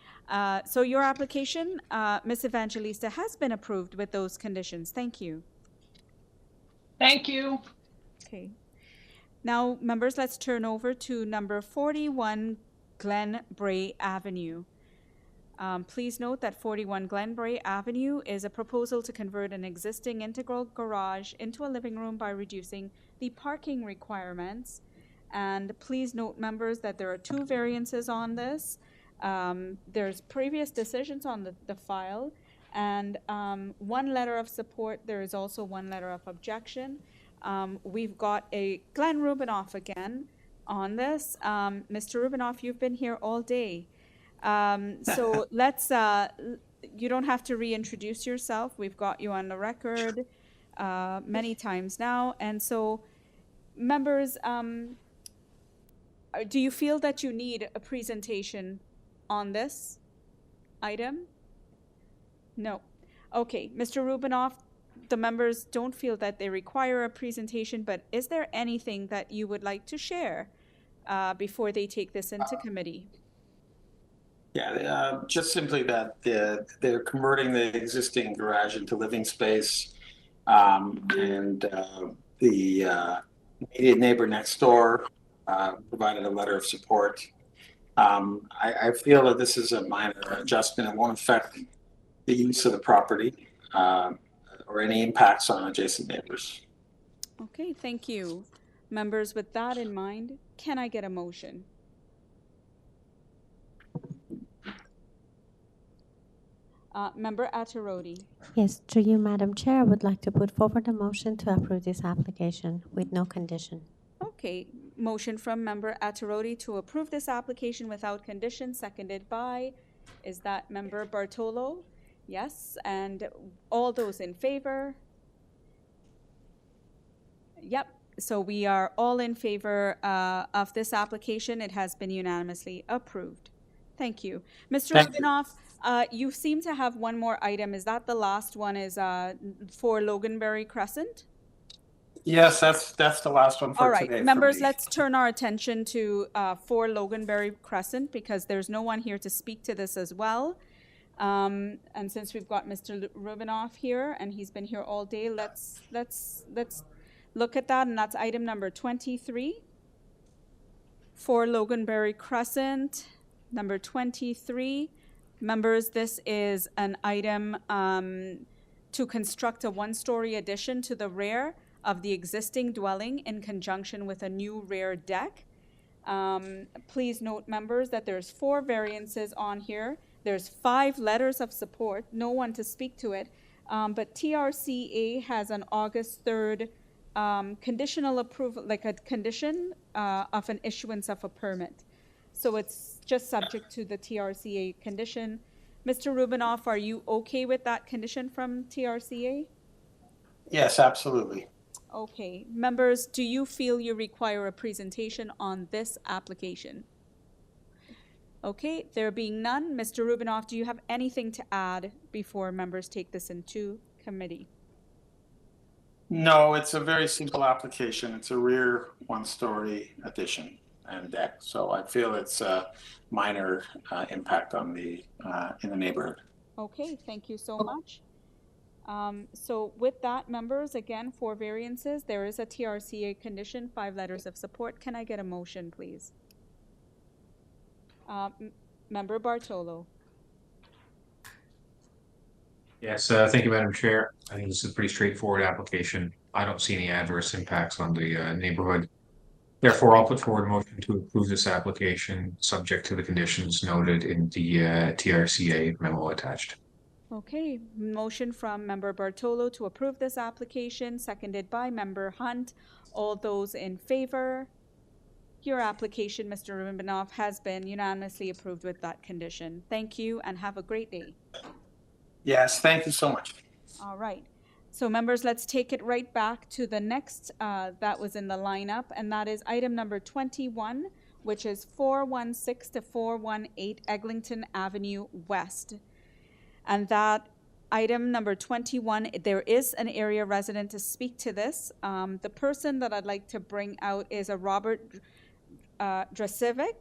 so your application, Ms. Evangelista, has been approved with those conditions. Thank you. Thank you. Okay. Now, members, let's turn over to number 41 GLENBRAE Avenue. Please note that 41 GLENBRAE Avenue is a proposal to convert an existing integral garage into a living room by reducing the parking requirements. And please note, members, that there are 2 variances on this. There's previous decisions on the file, and 1 letter of support. There is also 1 letter of objection. We've got a Glenn Rubinoff again on this. Mr. Rubinoff, you've been here all day. So let's, you don't have to reintroduce yourself. We've got you on the record many times now. And so, members, do you feel that you need a presentation on this item? No. Okay, Mr. Rubinoff, the members don't feel that they require a presentation, but is there anything that you would like to share before they take this into committee? Yeah, just simply that they're converting the existing garage into living space, and the immediate neighbor next door provided a letter of support. I feel that this is a minor adjustment. It won't affect the use of the property or any impacts on adjacent neighbors. Okay, thank you. Members, with that in mind, can I get a motion? Member Atterodi. Yes, through you, Madam Chair, I would like to put forward a motion to approve this application with no condition. Okay, motion from Member Atterodi to approve this application without condition, seconded by, is that Member Bartolo? Yes, and all those in favor? Yep, so we are all in favor of this application. It has been unanimously approved. Thank you. Mr. Thank you. Rubinoff, you seem to have one more item. Is that the last one is for Loganberry Crescent? Yes, that's the last one for All right, today. for members, me. let's turn our attention to 4 Loganberry Crescent because there's no one here to speak to this as well. And since we've got Mr. Rubinoff here and he's been here all day, let's look at that, and that's item number 23 for Loganberry Crescent. Number 23. Members, this is an item to construct a 1-story addition to the rear of the existing dwelling in conjunction with a new rear deck. Please note, members, that there's 4 variances on here. There's 5 letters of support, no one to speak to it, but TRCA has an August 3rd conditional approval, like a condition of an issuance of a permit. So it's just subject to the TRCA condition. Mr. Rubinoff, are you okay with that condition from TRCA? Yes, absolutely. Okay. Members, do you feel you require a presentation on this application? Okay, there being none, Mr. Rubinoff, do you have anything to add before members take this into committee? No, it's a very simple application. It's a rear 1-story addition and deck. So I feel it's a minor impact on the in the neighborhood. Okay, thank you so much. So with that, members, again, 4 variances. There is a TRCA condition, 5 letters of support. Can I get a motion, please? Member Bartolo. Yes, thank you, Madam Chair. I think this is a pretty straightforward application. I don't see any adverse impacts on the neighborhood. Therefore, I'll put forward a motion to approve this application, subject to the conditions noted in the TRCA memo attached. Okay, motion from Member Bartolo to approve this application, seconded by Member Hunt. All those in favor? Your application, Mr. Rubinoff, has been unanimously approved with that condition. Thank you and have a great day. Yes, thank you so much. All right. So members, let's take it right back to the next that was in the lineup, and that is item number 21, which is 416 to 418 Eglinton Avenue West. And that item number 21, there is an area resident to speak to this. The person that I'd like to bring out is a Robert Dragicevic.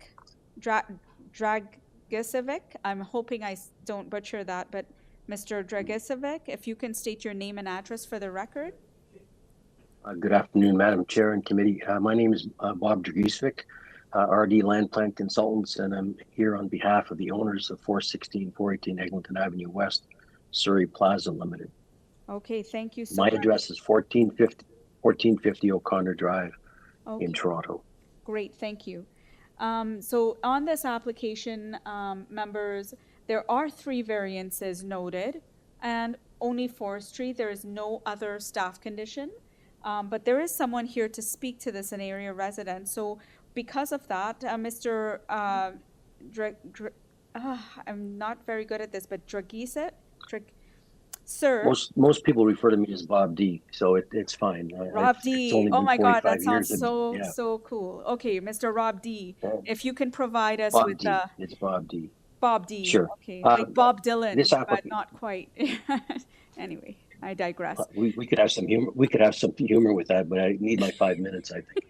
I'm hoping I don't butcher that, but Mr. Dragicevic, if you can state your name and address for the record. Good afternoon, Madam Chair and Committee. My name is Bob Dragicevic, RD Land Plan Consultants, and I'm here on behalf of the owners of 418 Eglinton Avenue West, Surrey Plaza Limited. Okay, thank you so much. My much. address is 1450 O'Connor Drive in Toronto. Great, thank you. So on this application, members, there are 3 variances noted and only forestry. There is no other staff condition, but there is someone here to speak to this, an area resident. So because of that, Mr. I'm not very good at this, but Sir. Most people refer to me as Bob D, so it's fine. Rob D. Oh my God, that sounds so cool. Okay, Mr. Rob D, if you can provide us Bob with D. It's Bob D. Bob D. Sure. Okay, like Bob Dylan, but not quite. Anyway, I digress. We could have some humor. We could have some humor with that, but I need my 5 minutes, I think.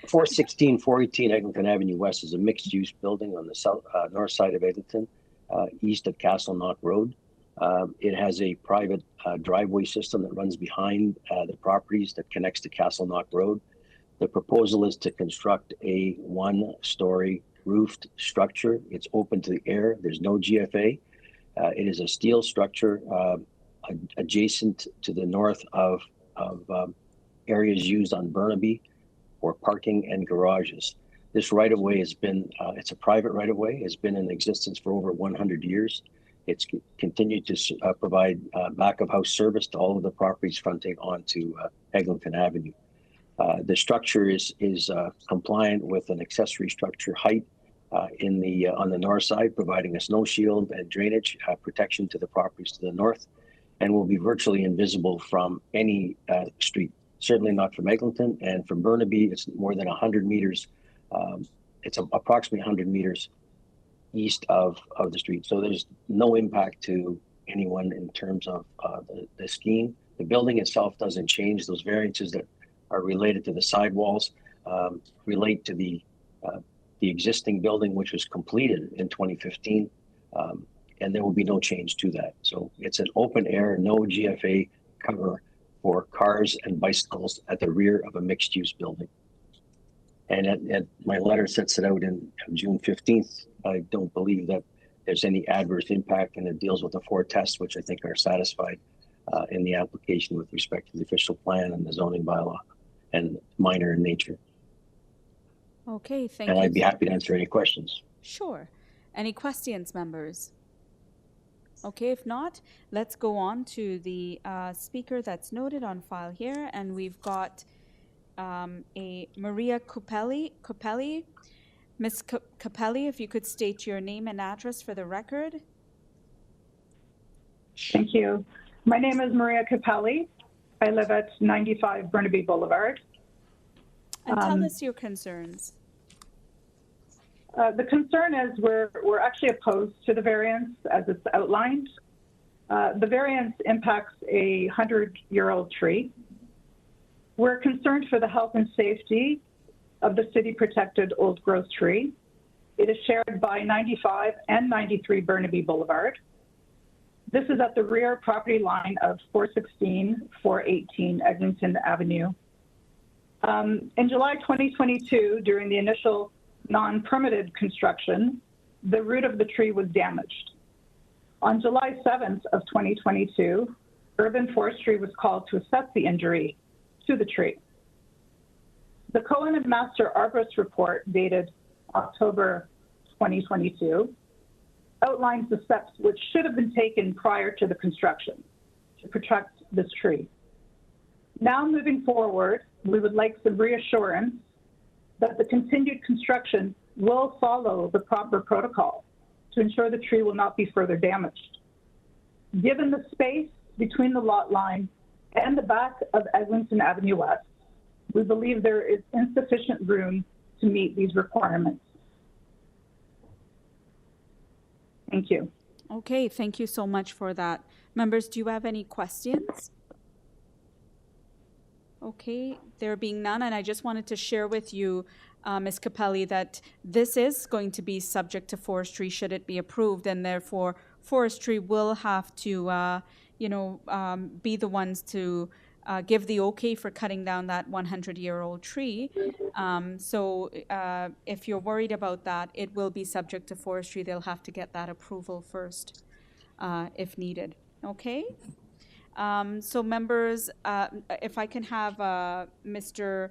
418 Eglinton Avenue West is a mixed-use building on the north side of Eglinton, east of Castle Knock Road. It has a private driveway system that runs behind the properties that connects to Castle Knock Road. The proposal is to construct a 1-story roofed structure. It's open to the air. There's no GFA. It is a steel structure adjacent to the north of areas used on Burnaby for parking and garages. This right-of-way has been, it's a private right-of-way, has been in existence for over 100 years. It's continued to provide back-of-house service to all of the properties fronting onto Eglinton Avenue. The structure is compliant with an accessory structure height on the north side, providing a snow shield and drainage protection to the properties to the north, and will be virtually invisible from any street. Certainly not from Eglinton, and from Burnaby, it's more than 100 meters. It's approximately 100 meters east of the street. So there's no impact to anyone in terms of the scheme. The building itself doesn't change. Those variances that are related to the sidewalls relate to the existing building, which was completed in 2015, and there will be no change to that. So it's an open air, no GFA cover for cars and bicycles at the rear of a mixed use building. And my letter sets it out in June 15th. I don't believe that there's any adverse impact, and it deals with the 4 tests, which I think are satisfied in the application with respect to the official plan and the zoning bylaw, and minor in nature. Okay, thank you. And I'd be happy to answer any questions. Sure. Any questions, members? Okay, if not, let's go on to the speaker that's noted on file here, and we've got a Maria Capelli. Ms. Capelli, if you could state your name and address for the record. Thank you. My name is Maria Capelli. I live at 95 Burnaby Boulevard. And tell us your concerns. The concern is we're actually opposed to the variance as it's outlined. The variance impacts a 100-year-old tree. We're concerned for the health and safety of the city protected old growth tree. It is shared by 95 and 93 Burnaby Boulevard. This is at the rear property line of 416, 418 Eglinton Avenue. In July 2022, during the initial non-permitted construction, the root of the tree was damaged. On July 7th of 2022, Urban Forestry was called to assess the injury to the tree. The Cohen and Master Arborist report dated October 2022 outlines the steps which should have been taken prior to the construction to protect this tree. Now moving forward, we would like some reassurance that the continued construction will follow the proper protocol to ensure the tree will not be further damaged. Given the space between the lot line and the back of Eglinton Avenue West, we believe there is insufficient room to meet these requirements. Thank you. Okay, thank you so much for that. Members, do you have any questions? Okay, there being none, and I just wanted to share with you, Ms. Capelli, that this is going to be subject to forestry should it be approved, and therefore forestry will have to, be the ones to give the okay for cutting down that 100-year-old tree. So if you're worried about that, it will be subject to forestry. They'll have to get that approval first if needed. Okay? So members, if I can have Mr.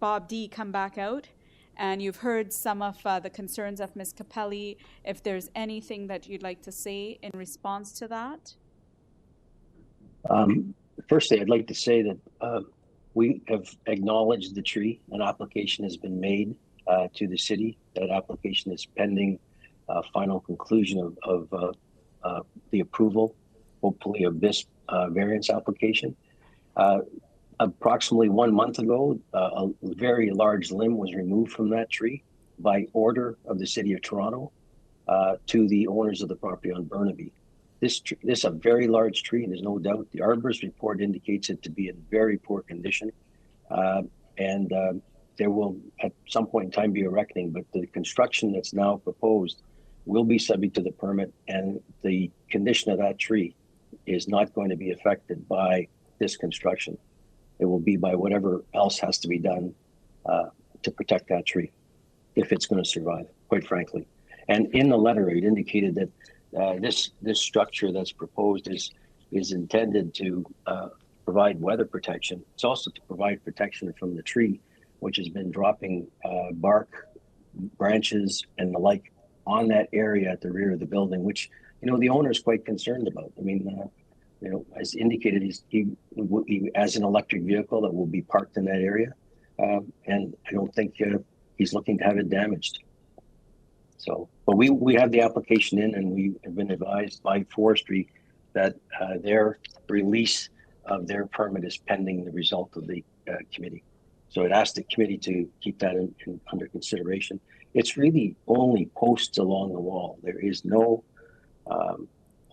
Bob D come back out, and you've heard some of the concerns of Ms. Capelli. If there's anything that you'd like to say in response to that. Firstly, I'd like to say that we have acknowledged the tree. An application has been made to the city. That application is pending final conclusion of the approval, hopefully, of this variance application. Approximately 1 month ago, a very large limb was removed from that tree by order of the City of Toronto to the owners of the property on Burnaby. This is a very large tree, and there's no doubt. The arborist report indicates it to be in very poor condition. And there will, at some point in time, be a reckoning, but the construction that's now proposed will be subject to the permit, and the condition of that tree is not going to be affected by this construction. It will be by whatever else has to be done to protect that tree, if it's going to survive, quite frankly. And in the letter, it indicated that this structure that's proposed is intended to provide weather protection. It's also to provide protection from the tree, which has been dropping bark, branches, and the like on that area at the rear of the building, which, you know, the owner is quite concerned about. I mean, you know, as indicated, he has an electric vehicle that will be parked in that area, and I don't think he's looking to have it damaged. So, but we have the application in, and we have been advised by forestry that their release of their permit is pending the result of the committee. So it asked the committee to keep that under consideration. It's really only posts along the wall. There is no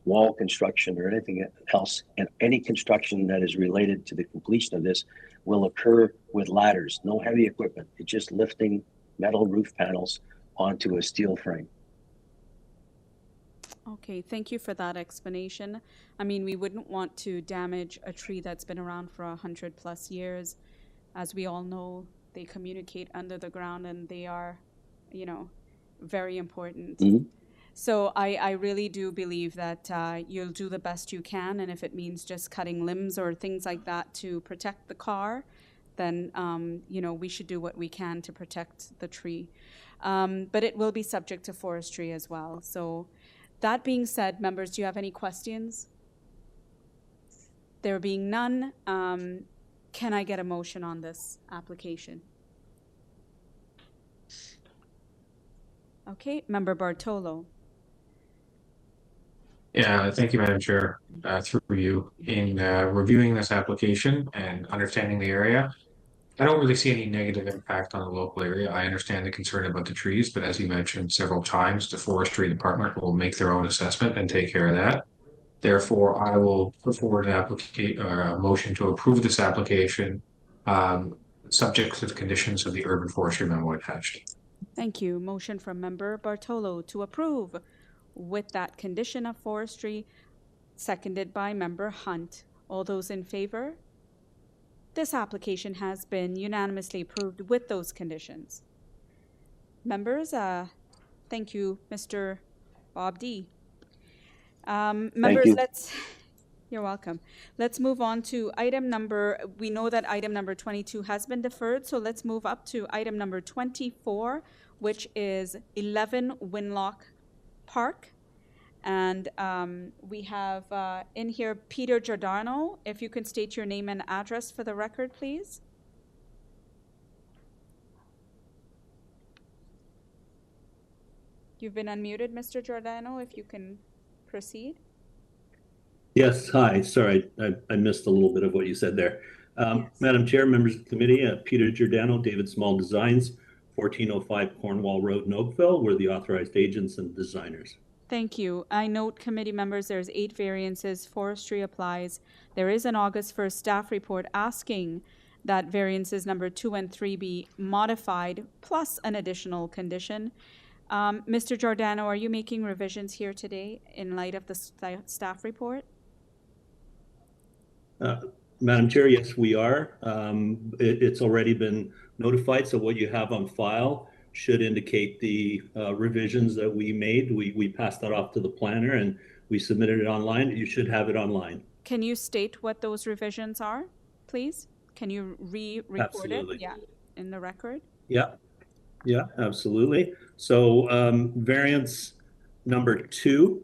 wall construction or anything else, and any construction that is related to the completion of this will occur with ladders, no heavy equipment. It's just lifting metal roof panels onto a steel frame. Okay, thank you for that explanation. I mean, we wouldn't want to damage a tree that's been around for 100+ years. As we all know, they communicate under the ground and they are, you know, very important. Mm-hmm. So I really do believe that you'll do the best you can, and if it means just cutting limbs or things like that to protect the car, then, you know, we should do what we can to protect the tree. But it will be subject to forestry as well. So that being said, members, do you have any questions? There being none, can I get a motion on this application? Okay, Member Bartolo. Yeah, thank you, Madam Chair. Through you, in reviewing this application and understanding the area, I don't really see any negative impact on the local area. I understand the concern about the trees, but as you mentioned several times, the forestry department will make their own assessment and take care of that. Therefore, I will put forward a motion to approve this application, subject to the conditions of the urban forestry memo attached. Thank you. Motion from Member Bartolo to approve with that condition of forestry, seconded by Member Hunt. All those in favor? This application has been unanimously approved with those conditions. Members, thank you, Mr. Bob D. Members, you're welcome. Let's move on to item number, we know that item number 22 has been deferred, so let's move up to item number 24, which is 11 WINLOCK Park. And we have in here Peter Giordano. If you can state your name and address for the record, please. You've been unmuted, Mr. Giordano, if you can proceed. Yes, hi. Sorry, I missed a little bit of what you said there. Yes. Madam Chair, members of the committee, Peter Giordano, David Small Designs, 1405 Cornwall Road in Oakville. We're the authorized agents and designers. Thank you. I note, committee members, there's 8 variances. Forestry applies. There is an August 1st staff report asking that variances number 2 and 3 be modified, plus an additional condition. Mr. Giordano, are you making revisions here today in light of the staff report? Madam Chair, yes, we are. It's already been notified, so what you have on file should indicate the revisions that we made. We passed that off to the planner and we submitted it online. You should have it online. Can you state what those revisions are, please? Can you re-record it? Yeah, in the record? Yeah, absolutely. So variance number 2,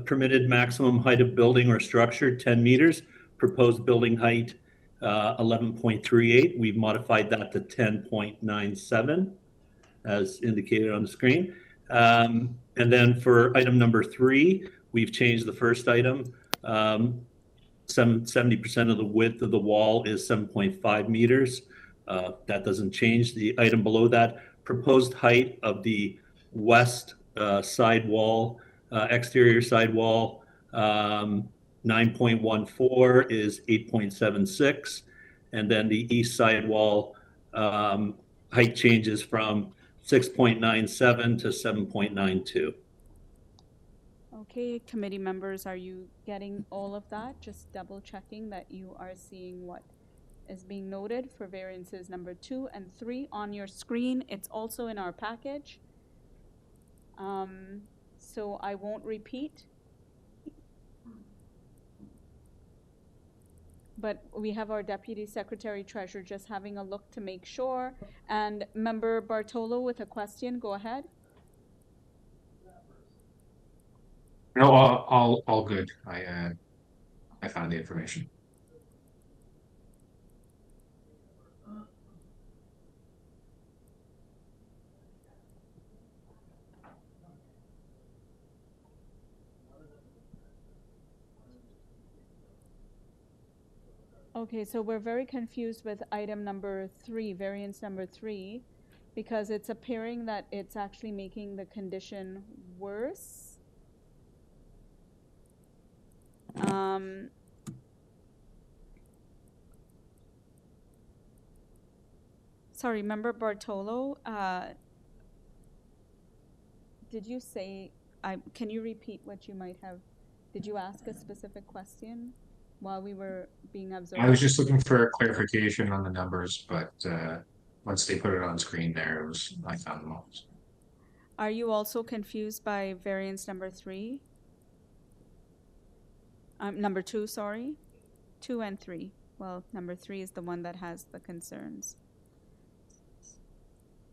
permitted maximum height of building or structure, 10 meters. Proposed building height, 11.38. We've modified that to 10.97. As indicated on the screen. And then for item number 3, we've changed the first item. 70% of the width of the wall is 7.5 meters. That doesn't change. The item below that, proposed height of the west side wall, exterior side wall, 9.14 is 8.76. And then the east side wall height changes from 6.97 to 7.92. Okay, committee members, are you getting all of that? Just double checking that you are seeing what is being noted for variances number 2 and 3 on your screen. It's also in our package. So I won't repeat. but we have our Deputy Secretary Treasurer just having a look to make sure. And Member Bartolo with a question, go ahead. No, all good. I found the information. Okay, so we're very confused with item number 3, variance number 3, because it's appearing that it's actually making the condition worse. Sorry, Member Bartolo, did you say, can you repeat what you might have, did you ask a specific question while we were being observed? I was just looking for clarification on the numbers, but once they put it on screen there, I found them all. Are you also confused by variance number 3? Number 2, sorry. 2 and 3. Well, number 3 is the one that has the concerns.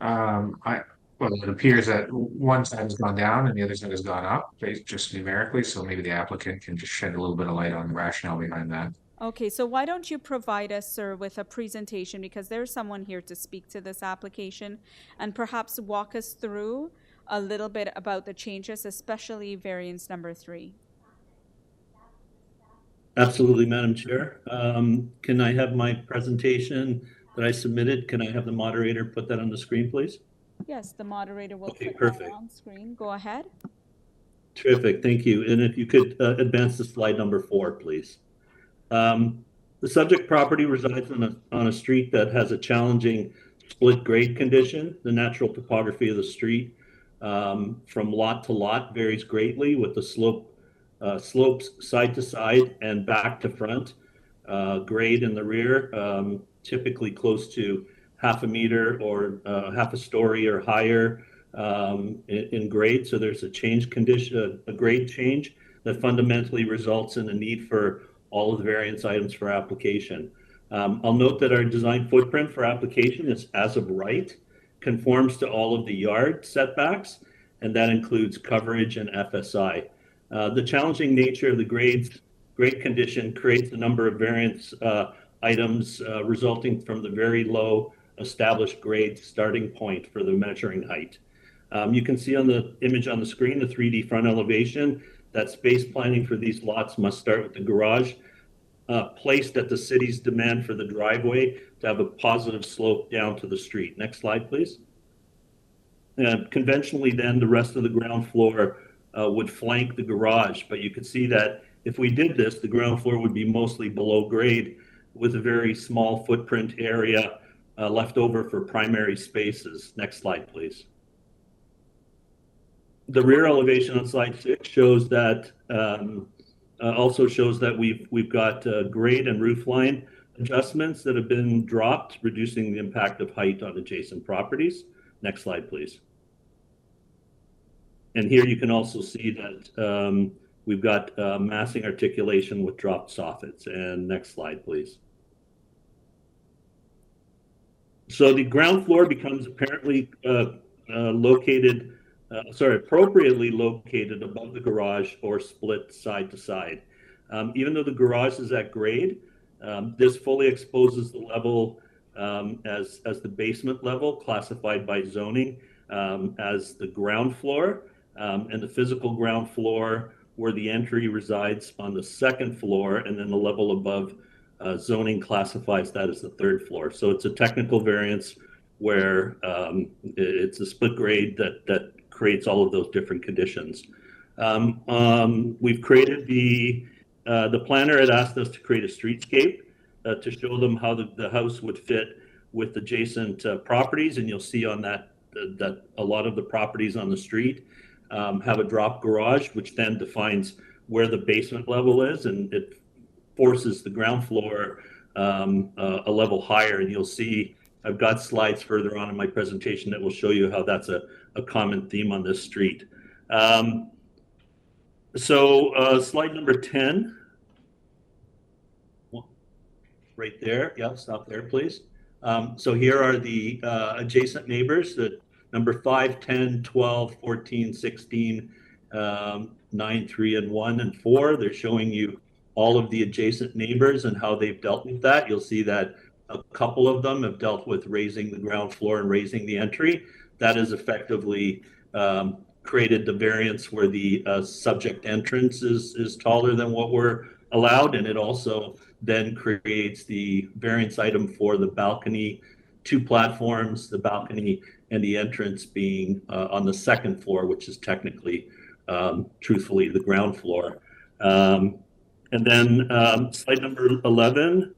Well, it appears that one side has gone down and the other side has gone up, just numerically. So maybe the applicant can just shed a little bit of light on the rationale behind that. Okay, so why don't you provide us, sir, with a presentation, because there's someone here to speak to this application, and perhaps walk us through a little bit about the changes, especially variance number 3. Absolutely, Madam Chair. Can I have my presentation that I submitted? Can I have the moderator put that on the screen, please? Yes, the moderator will put perfect. that on screen. Go ahead. Terrific, thank you. And if you could advance to slide number 4, please. The subject property resides on a street that has a challenging split grade condition. The natural topography of the street from lot to lot varies greatly, with the slopes side to side and back to front. Grade in the rear, typically close to half a meter or half a story or higher in grade. So there's a grade change that fundamentally results in the need for all of the variance items for application. I'll note that our design footprint for application is as of right, conforms to all of the yard setbacks, and that includes coverage and FSI. The challenging nature of the grade condition creates a number of variance items resulting from the very low established grade starting point for the measuring height. You can see on the image on the screen, the 3D front elevation, that space planning for these lots must start with the garage placed at the city's demand for the driveway to have a positive slope down to the street. Next slide, please. Conventionally then, the rest of the ground floor would flank the garage, but you could see that if we did this, the ground floor would be mostly below grade with a very small footprint area left over for primary spaces. Next slide, please. The rear elevation on slide 6 shows that also shows that we've got grade and roof line adjustments that have been dropped, reducing the impact of height on adjacent properties. Next slide, please. And here you can also see that we've got massing articulation with dropped soffits. And next slide, please. So the ground floor becomes apparently appropriately located above the garage or split side to side. Even though the garage is at grade, this fully exposes the level as the basement level, classified by zoning as the ground floor, and the physical ground floor where the entry resides on the second floor, and then the level above zoning classifies that as the third floor. So it's a technical variance where it's a split grade that creates all of those different conditions. We've created the planner had asked us to create a streetscape to show them how the house would fit with adjacent properties, and you'll see on that a lot of the properties on the street have a drop garage, which then defines where the basement level is, and it forces the ground floor a level higher. And you'll see I've got slides further on in my presentation that will show you how that's a common theme on this street. So slide number 10. right there. Yeah, stop there, please. So here are the adjacent neighbors, the number 5, 10, 12, 14, 16, 9, 3, and 1, and 4. They're showing you all of the adjacent neighbors and how they've dealt with that. You'll see that a couple of them have dealt with raising the ground floor and raising the entry. That has effectively created the variance where the subject entrance is taller than what we're allowed, and it also then creates the variance item for the balcony, 2 platforms, the balcony and the entrance being on the 2nd floor, which is technically, truthfully, the ground floor. And then slide number 11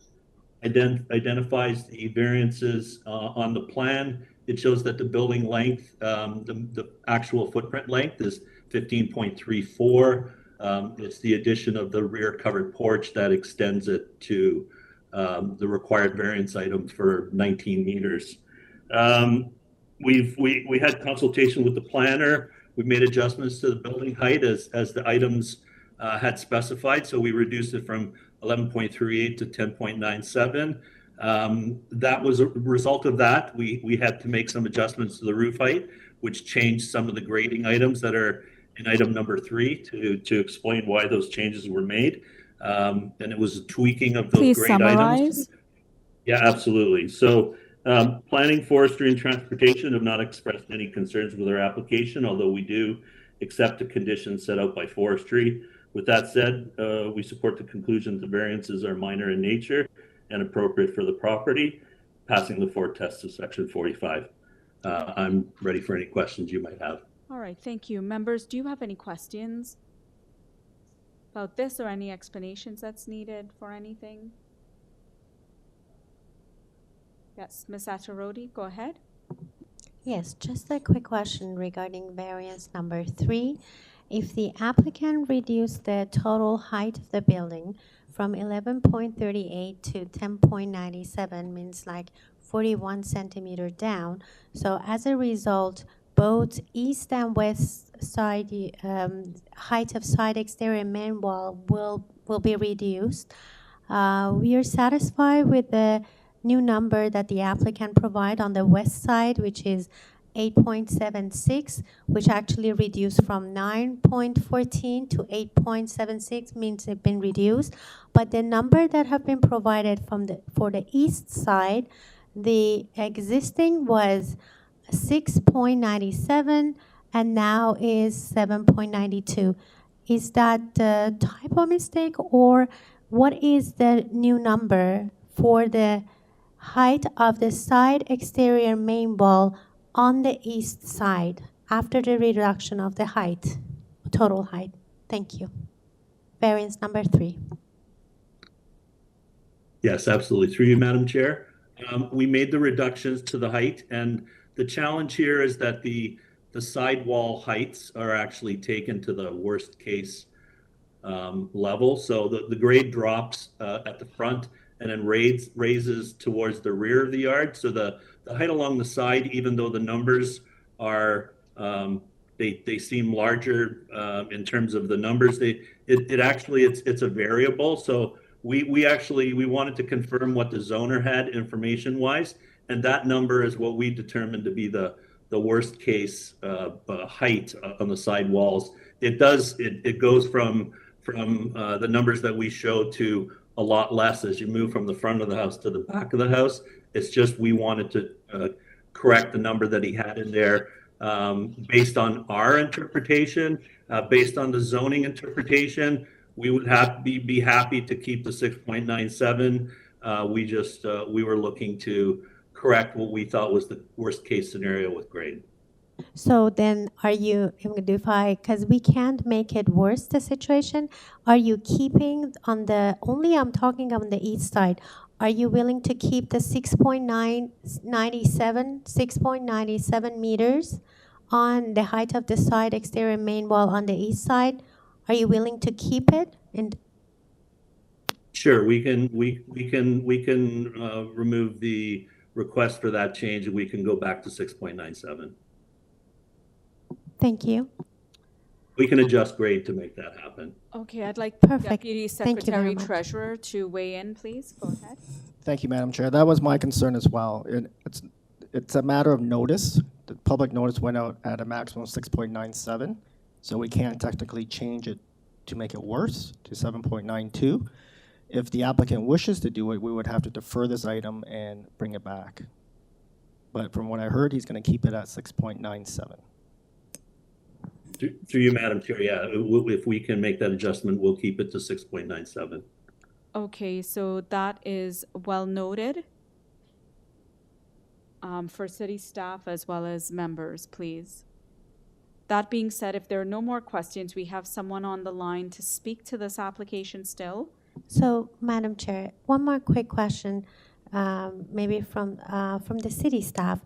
identifies the variances on the plan. It shows that the building length, the actual footprint length is 15.34. It's the addition of the rear covered porch that extends it to the required variance item for 19 meters. We had consultation with the planner. We made adjustments to the building height as the items had specified. So we reduced it from 11.38 to 10.97. That was a result of that. We had to make some adjustments to the roof height, which changed some of the grading items that are in item number 3 to explain why those changes were made. And it was a tweaking of those Please grade summarize. items. Yeah, absolutely. So planning, forestry, and transportation have not expressed any concerns with our application, although we do accept the conditions set out by forestry. With that said, we support the conclusion that the variances are minor in nature and appropriate for the property, passing the 4 tests of section 45. I'm ready for any questions you might have. All right, thank you. Members, do you have any questions about this or any explanations that's needed for anything? Yes, Ms. Attarodi, go ahead. Yes, just a quick question regarding variance number 3. If the applicant reduced the total height of the building from 11.38 to 10.97, means like 41 centimeter down. So as a result, both east and west side height of side exterior main wall will be reduced. We are satisfied with the new number that the applicant provide on the west side, which is 8.76, which actually reduced from 9.14 to 8.76, means it's been reduced. But the number that have been provided for the east side, the existing was 6.97 and now is 7.92. Is that a typo mistake, or what is the new number for the height of the side exterior main wall on the east side after the reduction of the height, total height? Thank you. Variance number 3. Yes, absolutely. Through you, Madam Chair. We made the reductions to the height, and the challenge here is that the sidewall heights are actually taken to the worst case level. So the grade drops at the front and then raises towards the rear of the yard. So the height along the side, even though the numbers are, they seem larger in terms of the numbers, it's a variable. So we wanted to confirm what the zoner had information wise, and that number is what we determined to be the worst case height on the side walls. It goes from the numbers that we show to a lot less as you move from the front of the house to the back of the house. It's just we wanted to correct the number that he had in there based on our interpretation, based on the zoning interpretation. We would be happy to keep the 6.97. We were looking to correct what we thought was the worst case scenario with grade. So then are you, because we can't make it worse, the situation, are you keeping on the, only I'm talking on the east side, are you willing to keep the 6.97 meters on the height of the side exterior main wall on the east side? Are you willing to keep it? And sure, we can remove the request for that change, and we can go back to 6.97. Thank you. We can adjust grade to make that happen. Okay, I'd like Perfect. Deputy Thank you very Secretary much. Treasurer to weigh in, please. Go ahead. Thank you, Madam Chair. That was my concern as well. It's a matter of notice. The public notice went out at a maximum of 6.97, so we can't technically change it to make it worse to 7.92. If the applicant wishes to do it, we would have to defer this item and bring it back. But from what I heard, he's going to keep it at 6.97. Through you, Madam Chair, yeah, if we can make that adjustment, we'll keep it to 6.97. Okay, so that is well noted for city staff as well as members, please. That being said, if there are no more questions, we have someone on the line to speak to this application still. So, Madam Chair, one more quick question, maybe from the city staff,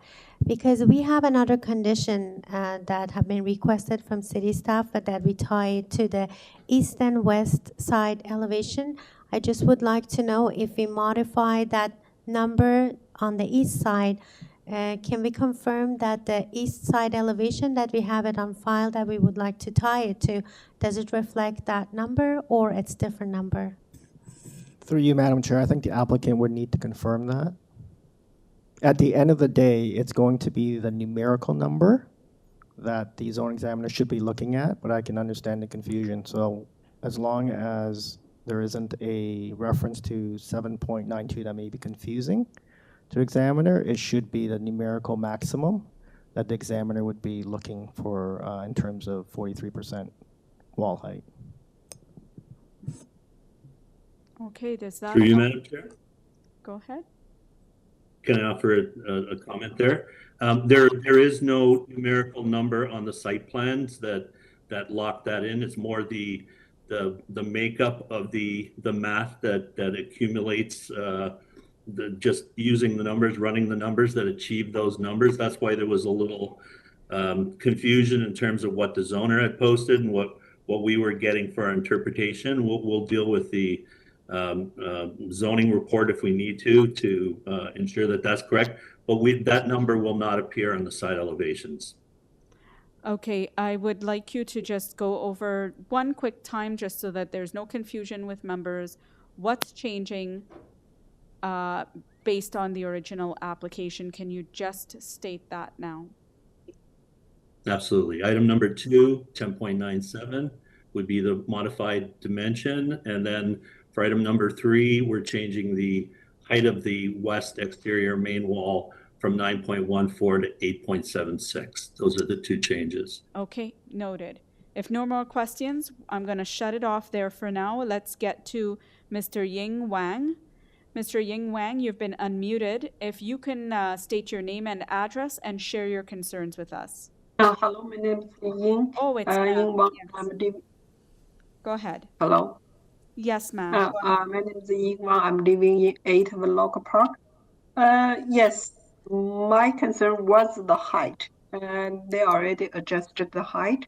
because we have another condition that have been requested from city staff that we tie to the east and west side elevation. I just would like to know if we modify that number on the east side, can we confirm that the east side elevation that we have it on file that we would like to tie it to, does it reflect that number or it's different number? Through you, Madam Chair, I think the applicant would need to confirm that. At the end of the day, it's going to be the numerical number that the zoning examiner should be looking at, but I can understand the confusion. So as long as there isn't a reference to 7.92 that may be confusing to the examiner, it should be the numerical maximum that the examiner would be looking for in terms of 43% wall height. Okay, does that Through you, help? Madam Chair. Go ahead. Can I offer a comment there? There is no numerical number on the site plans that lock that in. It's more the makeup of the math that accumulates just using the numbers, running the numbers that achieve those numbers. That's why there was a little confusion in terms of what the zoner had posted and what we were getting for our interpretation. We'll deal with the zoning report if we need to ensure that that's correct, but that number will not appear on the side elevations. Okay, I would like you to just go over one quick time just so that there's no confusion with members. What's changing based on the original application? Can you just state that now? Absolutely. Item number 2, 10.97 would be the modified dimension, and then for item number 3, we're changing the height of the west exterior main wall from 9.14 to 8.76. Those are the 2 changes. Okay, noted. If no more questions, I'm going to shut it off there for now. Let's get to Mr. Ying Wang. Mr. Ying Wang, you've been unmuted. If you can state your name and address and share your concerns with us. Hello, my name is Ying. Oh, it's Ying Wang. yes. Go ahead. Hello. Yes, ma'am. My name is Ying Wang. I'm living in 8 WINLOCK Park. Yes, my concern was the height, and they already adjusted the height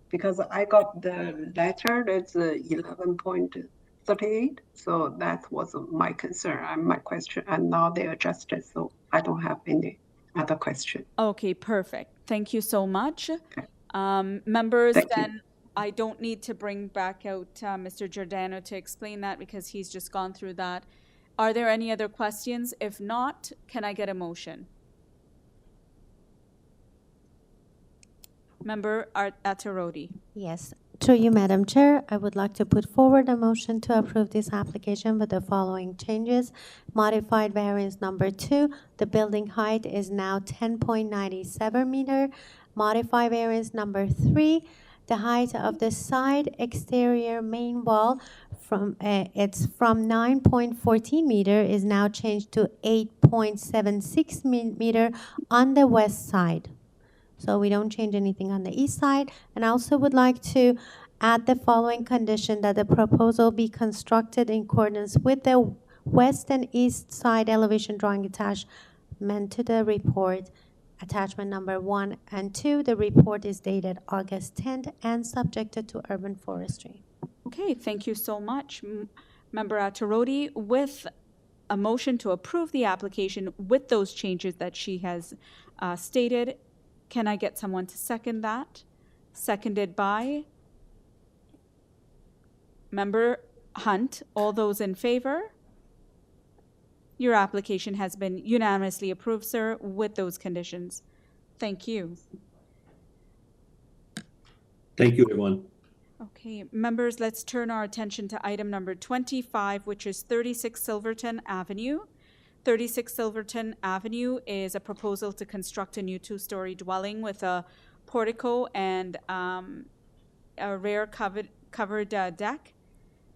because I got the letter that's 11.38. So that was my concern and my question. And now they adjusted, so I don't have any other question. Okay, perfect. Thank you so much. Members, then I don't need to bring back out Mr. Giordano to explain that because he's just gone through that. Are there any other questions? If not, can I get a motion? Member Attarodi. Yes. Through you, Madam Chair, I would like to put forward a motion to approve this application with the following changes. Modified variance number 2, the building height is now 10.97 meter. Modified variance number 3, the height of the side exterior main wall from 9.14 meter is now changed to 8.76 meter on the west side. So we don't change anything on the east side. And I also would like to add the following condition, that the proposal be constructed in accordance with the west and east side elevation drawing attachment to the report, attachment number 1 and 2. The report is dated August 10th and subjected to urban forestry. Okay, thank you so much, Member Attarodi. With a motion to approve the application with those changes that she has stated, can I get someone to second that? Seconded by Member Hunt. All those in favor? Your application has been unanimously approved, sir, with those conditions. Thank you. Thank you, everyone. Okay, members, let's turn our attention to item number 25, which is 36 Silverton Avenue. 36 Silverton Avenue is a proposal to construct a new two-story dwelling with a portico and a rear covered deck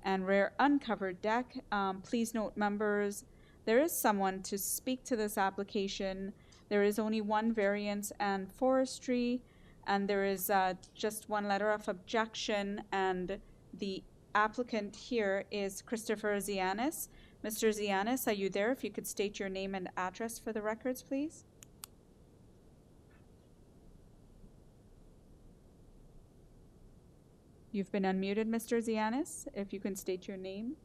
and rear uncovered deck. Please note, members, there is someone to speak to this application. There is only one variance and forestry, and there is just one letter of objection, and the applicant here is Christopher Zianis. Mr. Zianis, are you there? If you could state your name and address for the records, please. You've been unmuted, Mr. Zianis. If you can state your name.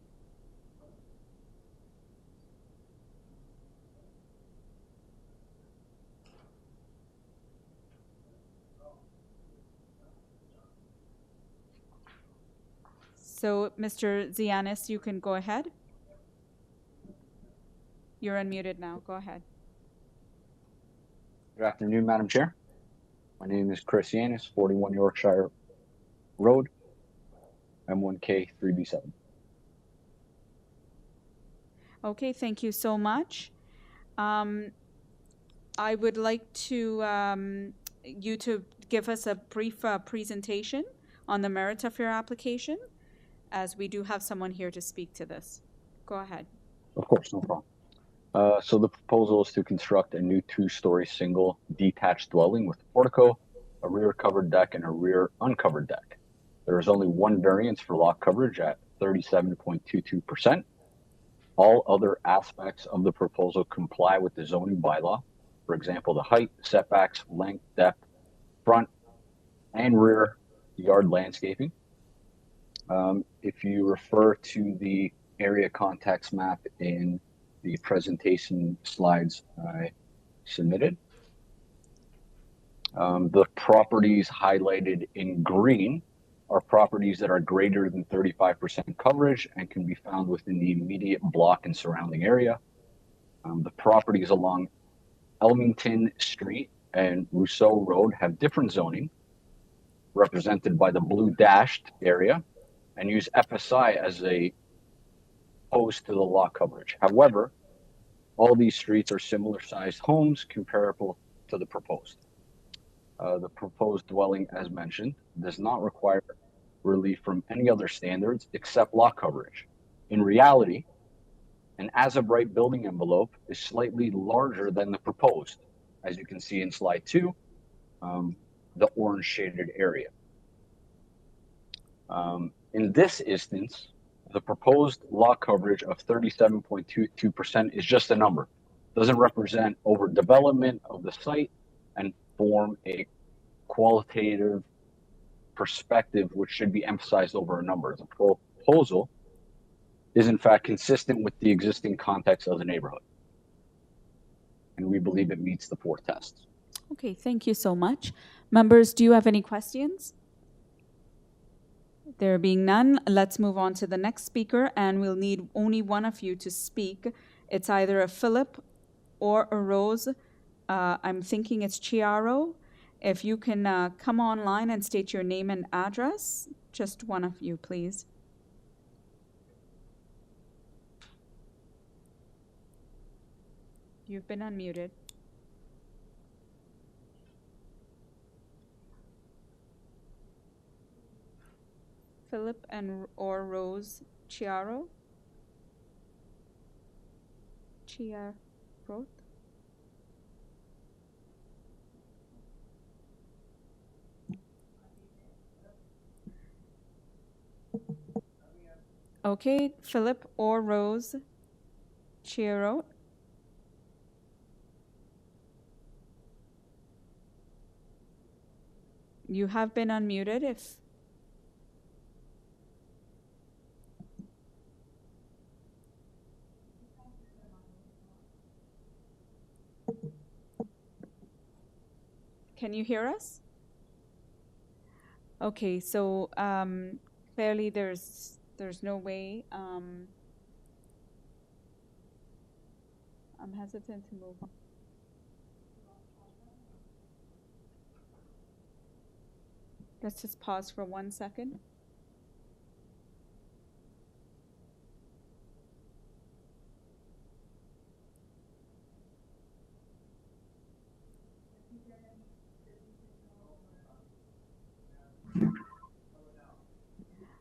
So, Mr. Zianis, you can go ahead. You're unmuted now. Go ahead. Good afternoon, Madam Chair. My name is Chris Yanis, 41 Yorkshire Road, M1K 3B7. Okay, thank you so much. I would like to you to give us a brief presentation on the merits of your application, as we do have someone here to speak to this. Go ahead. Of course, no problem. So the proposal is to construct a new two-story single detached dwelling with a portico, a rear covered deck, and a rear uncovered deck. There is only one variance for lot coverage at 37.22%. All other aspects of the proposal comply with the zoning bylaw. For example, the height, setbacks, length, depth, front and rear yard landscaping. If you refer to the area context map in the presentation slides I submitted, the properties highlighted in green are properties that are greater than 35% coverage and can be found within the immediate block and surrounding area. The properties along Elmington Street and Rousseau Road have different zoning, represented by the blue dashed area, and use FSI as a opposed to the lot coverage. However, all these streets are similar sized homes comparable to the proposed. The proposed dwelling, as mentioned, does not require relief from any other standards except lot coverage. In reality, an as-of-right building envelope is slightly larger than the proposed, as you can see in slide 2, the orange shaded area. In this instance, the proposed lot coverage of 37.22% is just a number. It doesn't represent overdevelopment of the site and form a qualitative perspective which should be emphasized over a number. The proposal is in fact consistent with the existing context of the neighborhood, and we believe it meets the 4 tests. Okay, thank you so much. Members, do you have any questions? There being none, let's move on to the next speaker, and we'll need only one of you to speak. It's either a Philip or a Rose. I'm thinking it's Chiaro. If you can come online and state your name and address, just one of you, please. You've been unmuted. Philip or Rose Chiaro? Chiaro? Okay, Philip or Rose Chiaro. You have been unmuted. If can you hear us? Okay, so clearly there's no way I'm hesitant to move on. Let's just pause for 1 second.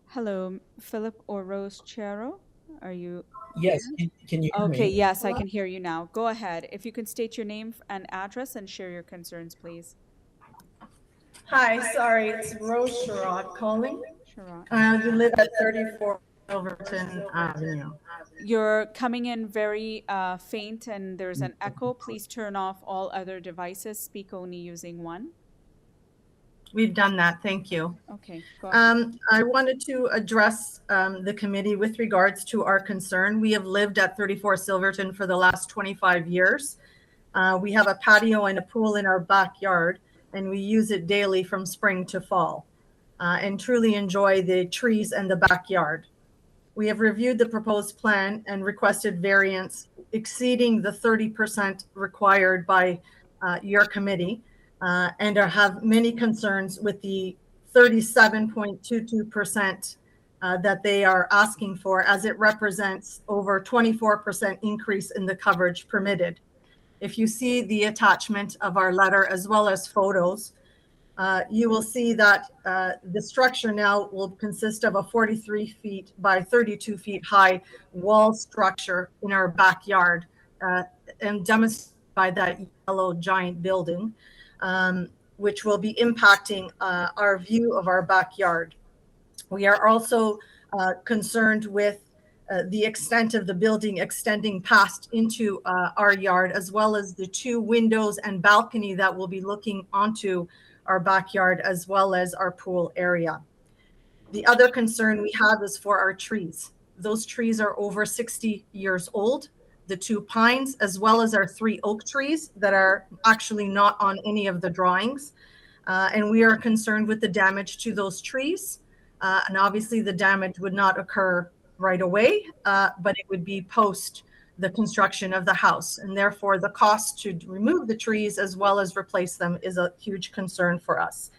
Hello, Philip or Rose Chero, are you Yes, there? can you hear Okay, me? yes, I can hear you now. Go ahead. If you can state your name and address and share your concerns, please. Hi, sorry, it's Rose Sherrod calling. Sherrod. We live at 34 Silverton Avenue. You're coming in very faint and there's an echo. Please turn off all other devices. Speak only using one. We've done that, thank you. Okay, go ahead. I wanted to address the committee with regards to our concern. We have lived at 34 Silverton for the last 25 years. We have a patio and a pool in our backyard, and we use it daily from spring to fall, and truly enjoy the trees and the backyard. We have reviewed the proposed plan and requested variance exceeding the 30% required by your committee, and have many concerns with the 37.22% that they are asking for, as it represents over 24% increase in the coverage permitted. If you see the attachment of our letter as well as photos, you will see that the structure now will consist of a 43 feet by 32 feet high wall structure in our backyard, and demonstrated by that yellow giant building, which will be impacting our view of our backyard. We are also concerned with the extent of the building extending past into our yard, as well as the 2 windows and balcony that will be looking onto our backyard, as well as our pool area. The other concern we have is for our trees. Those trees are over 60 years old, the 2 pines, as well as our 3 oak trees that are actually not on any of the drawings. And we are concerned with the damage to those trees. And obviously the damage would not occur right away, but it would be post the construction of the house. And therefore the cost to remove the trees as well as replace them is a huge concern for us.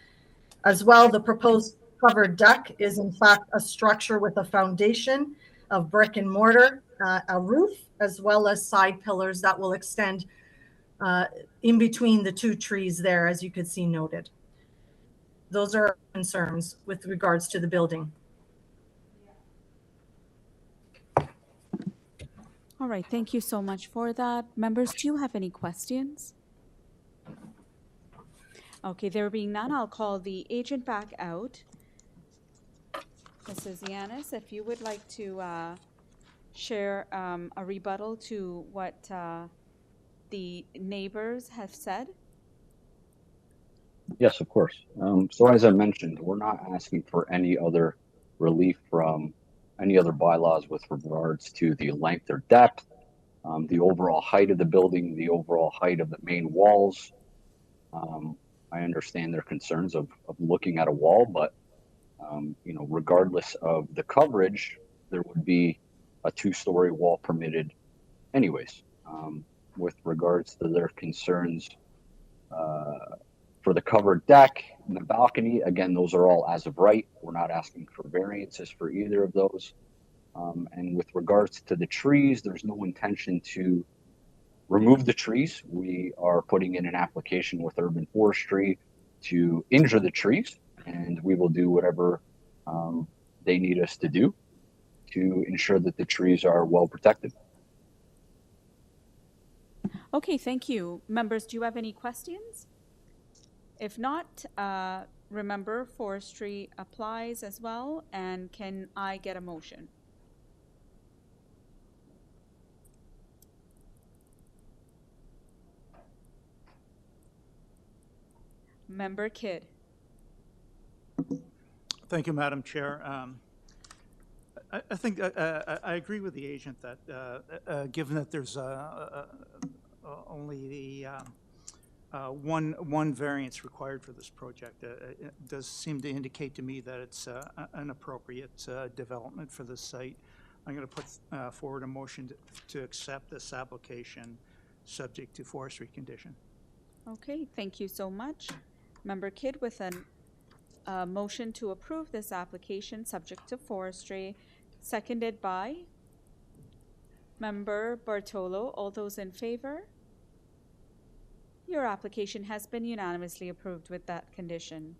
As well, the proposed covered deck is in fact a structure with a foundation of brick and mortar, a roof, as well as side pillars that will extend in between the 2 trees there, as you could see noted. Those are our concerns with regards to the building. All right, thank you so much for that. Members, do you have any questions? Okay, there being none, I'll call the agent back out. Mrs. Yanis, if you would like to share a rebuttal to what the neighbors have said. Yes, of course. So as I mentioned, we're not asking for any other relief from any other bylaws with regards to the length or depth, the overall height of the building, the overall height of the main walls. I understand their concerns of looking at a wall, but you know, regardless of the coverage, there would be a 2-story wall permitted anyways. With regards to their concerns for the covered deck and the balcony, again, those are all as of right. We're not asking for variances for either of those. And with regards to the trees, there's no intention to remove the trees. We are putting in an application with urban forestry to injure the trees, and we will do whatever they need us to do to ensure that the trees are well protected. Okay, thank you. Members, do you have any questions? If not, remember forestry applies as well, and can I get a motion? Member Kidd. Thank you, Madam Chair. I think I agree with the agent that given that there's only the one variance required for this project, it does seem to indicate to me that it's an appropriate development for this site. I'm going to put forward a motion to accept this application subject to forestry condition. Okay, thank you so much. Member Kidd with a motion to approve this application subject to forestry, seconded by Member Bartolo. All those in favor? Your application has been unanimously approved with that condition.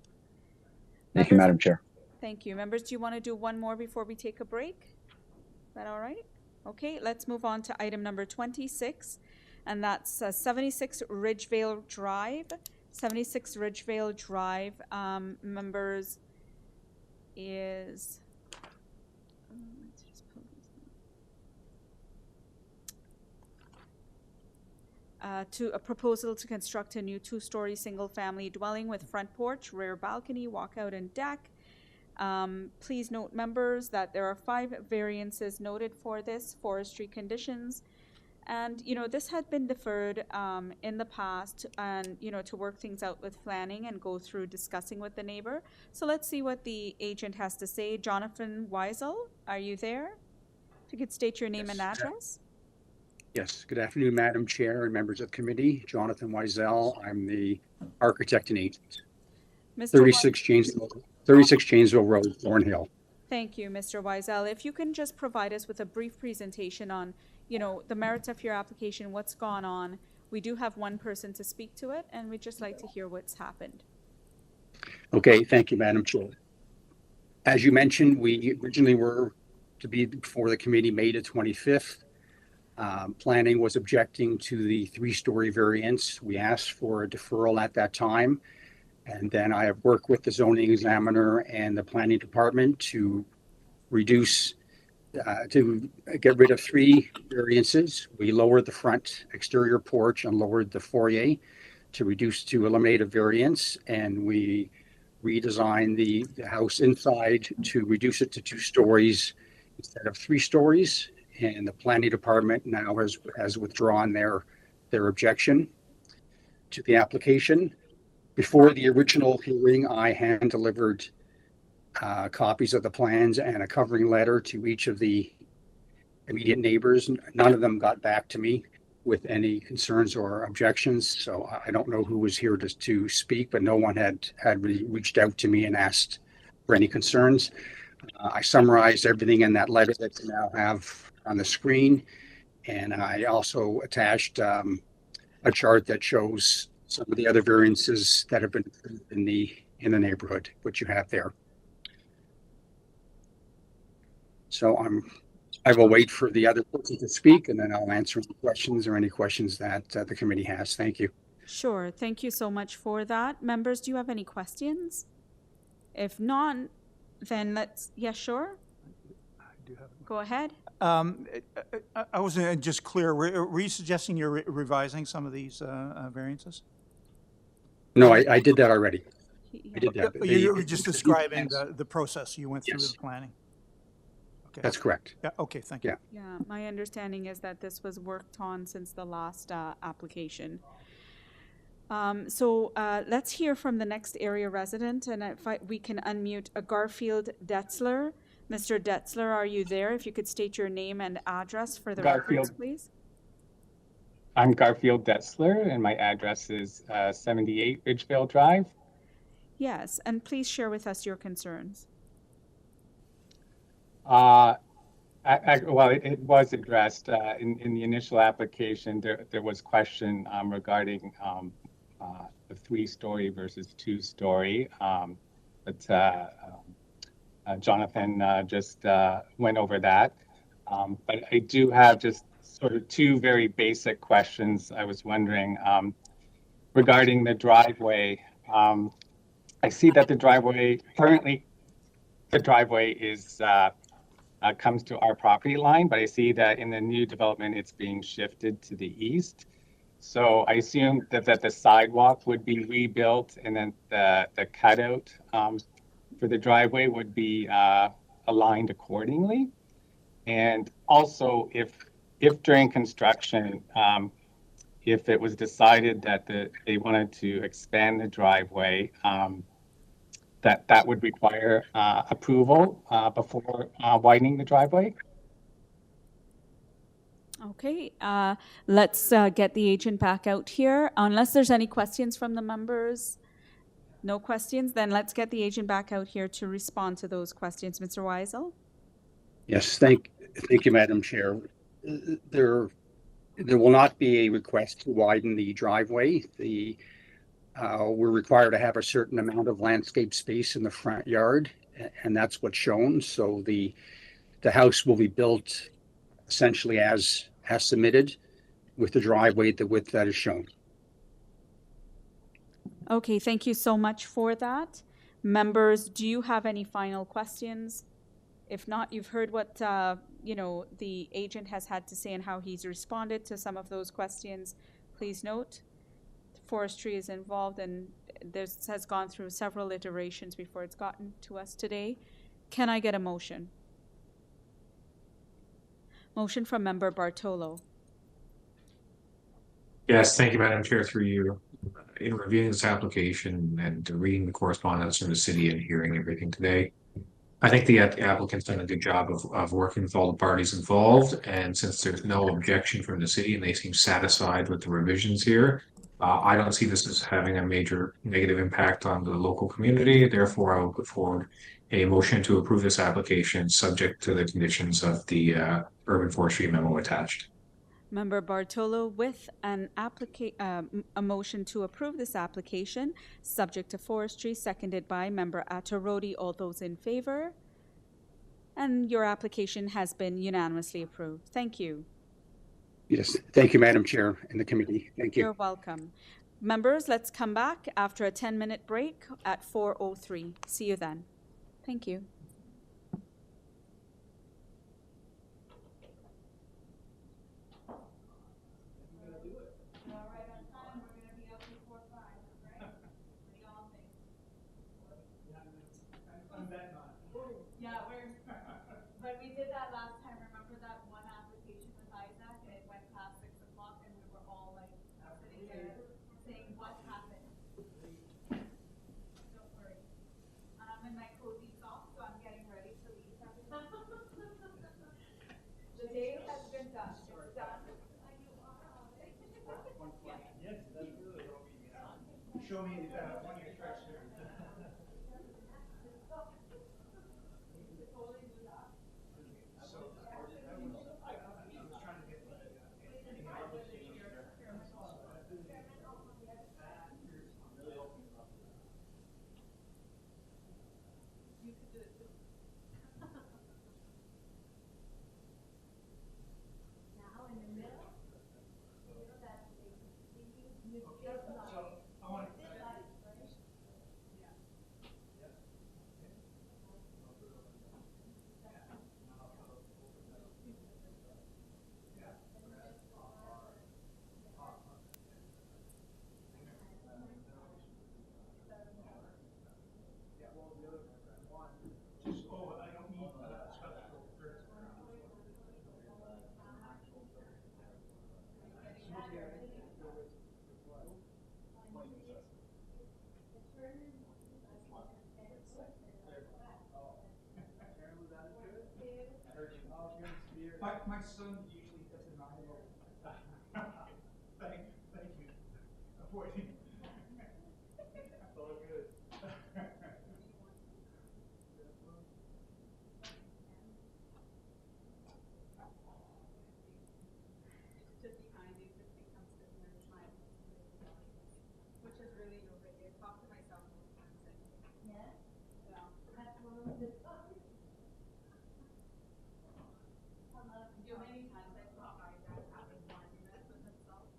Thank you, Madam Chair. Thank you. Members, do you want to do one more before we take a break? Is that all right? Okay, let's move on to item number 26, and that's 76 Ridgevale Drive. 76 Ridgevale Drive, members, is to a proposal to construct a new 2-story single-family dwelling with front porch, rear balcony, walkout, and deck. Please note, members, that there are 5 variances noted for this forestry conditions. And, you know, this had been deferred in the past and, you know, to work things out with planning and go through discussing with the neighbor. So let's see what the agent has to say. Jonathan Weisel, are you there? If you could state your name and address. Yes, good afternoon, Madam Chair and members of the committee. Jonathan Weisel, I'm the architect and agent. 36 Janesville Road, Thornhill. Thank you, Mr. Weisel. If you can just provide us with a brief presentation on, you know, the merits of your application, what's gone on. We do have one person to speak to it, and we'd just like to hear what's happened. Okay, thank you, Madam Chair. As you mentioned, we originally were to be before the committee May the 25th. Planning was objecting to the 3-story variance. We asked for a deferral at that time. And then I have worked with the zoning examiner and the planning department to reduce, to get rid of 3 variances. We lowered the front exterior porch and lowered the foyer to eliminate a variance. And we redesigned the house inside to reduce it to 2 stories instead of 3 stories. And the planning department now has withdrawn their objection to the application. Before the original hearing, I hand-delivered copies of the plans and a covering letter to each of the immediate neighbors. None of them got back to me with any concerns or objections, so I don't know who was here to speak, but no one had really reached out to me and asked for any concerns. I summarized everything in that letter that you now have on the screen, and I also attached a chart that shows some of the other variances that have been in the neighborhood, which you have there. So I will wait for the other person to speak, and then I'll answer any questions that the committee has. Thank you. Sure. Thank you so much for that. Members, do you have any questions? If not, then let's, yes, sure. Go ahead. I wasn't just clear. Were you suggesting you're revising some of these variances? No, I did that already. I did that. You were just describing the process you went through with planning. Okay. That's correct. Yeah. Okay. Thank you. Yeah, my understanding is that this was worked on since the last application. So let's hear from the next area resident, and if we can unmute Garfield Detzler. Mr. Detzler, are you there? If you could state your name and address for the records, please. I'm Garfield Detzler, and my address is 78 Ridgevale Drive. Yes, and please share with us your concerns. Well, it was addressed in the initial application. There was question regarding the 3-story versus 2-story, but Jonathan just went over that. But I do have just sort of 2 very basic questions. I was wondering regarding the driveway. I see that the driveway is comes to our property line, but I see that in the new development it's being shifted to the east. So I assume that the sidewalk would be rebuilt, and then the cutout for the driveway would be aligned accordingly. And also, if during construction, if it was decided that they wanted to expand the driveway, that would require approval before widening the driveway? Okay, let's get the agent back out here. Unless there's any questions from the members. No questions, then let's get the agent back out here to respond to those questions. Mr. Weisel? Yes, thank you, Madam Chair. There will not be a request to widen the driveway. We're required to have a certain amount of landscape space in the front yard, and that's what's shown. So the house will be built essentially as submitted, with the driveway the width that is shown. Okay, thank you so much for that. Members, do you have any final questions? If not, you've heard what the agent has had to say and how he's responded to some of those questions. Please note, forestry is involved, and this has gone through several iterations before it's gotten to us today. Can I get a motion? Motion from Member Bartolo. Yes, thank you, Madam Chair, through you. In reviewing this application and reading the correspondence from the city and hearing everything today, I think the applicant's done a good job of working with all the parties involved. And since there's no objection from the city and they seem satisfied with the revisions here, I don't see this as having a major negative impact on the local community. Therefore, I will put forward a motion to approve this application subject to the conditions of the urban forestry memo attached. Member Bartolo with a motion to approve this application subject to forestry, seconded by Member Atarodi. All those in favor? And your application has been unanimously approved. Thank you. Yes, thank you, Madam Chair and the committee. Thank you. You're welcome. Members, let's come back after a 10-minute break at 4:03. See you then. Thank you. Yeah, when we did that last time, remember that one application with Isaac and it went past 6 o'clock and we were all like sitting there saying, what happened? Don't worry. I'm in my cozy socks, so I'm getting ready to leave. The day has been done. It's done. Yes, that's really what we show me one of your tricks here. My son usually gets a 9. Thank you. Avoiding. All good. Just behind you, just becomes sitting there trying, which is really your way. I talk to myself most times. Yeah? Yeah. Do many times I saw Isaac having arguments with himself.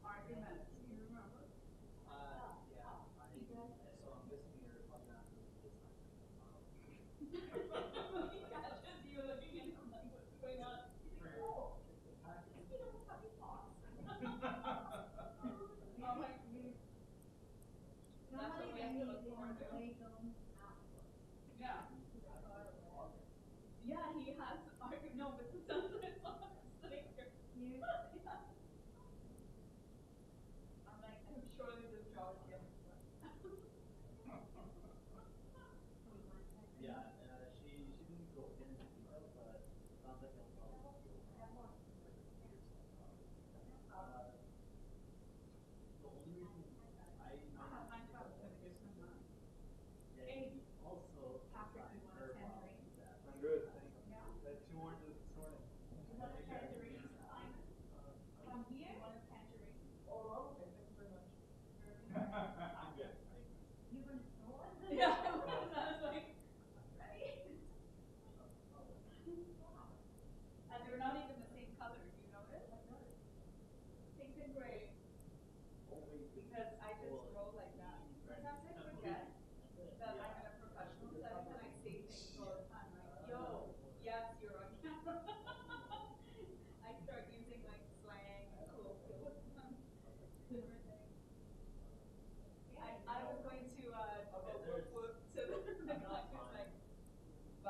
Arguments. Do you remember? Yeah. So I'm guessing you're He catches you looking at him like, what's going on? He's like, oh, you know, puppy paws. I'm like, that's what we have to look forward to. Yeah. Yeah, he has argued. No, but sometimes it's like, yeah. I'm like, I'm surely this job is getting fun. Yeah, she didn't go into detail, but sounds like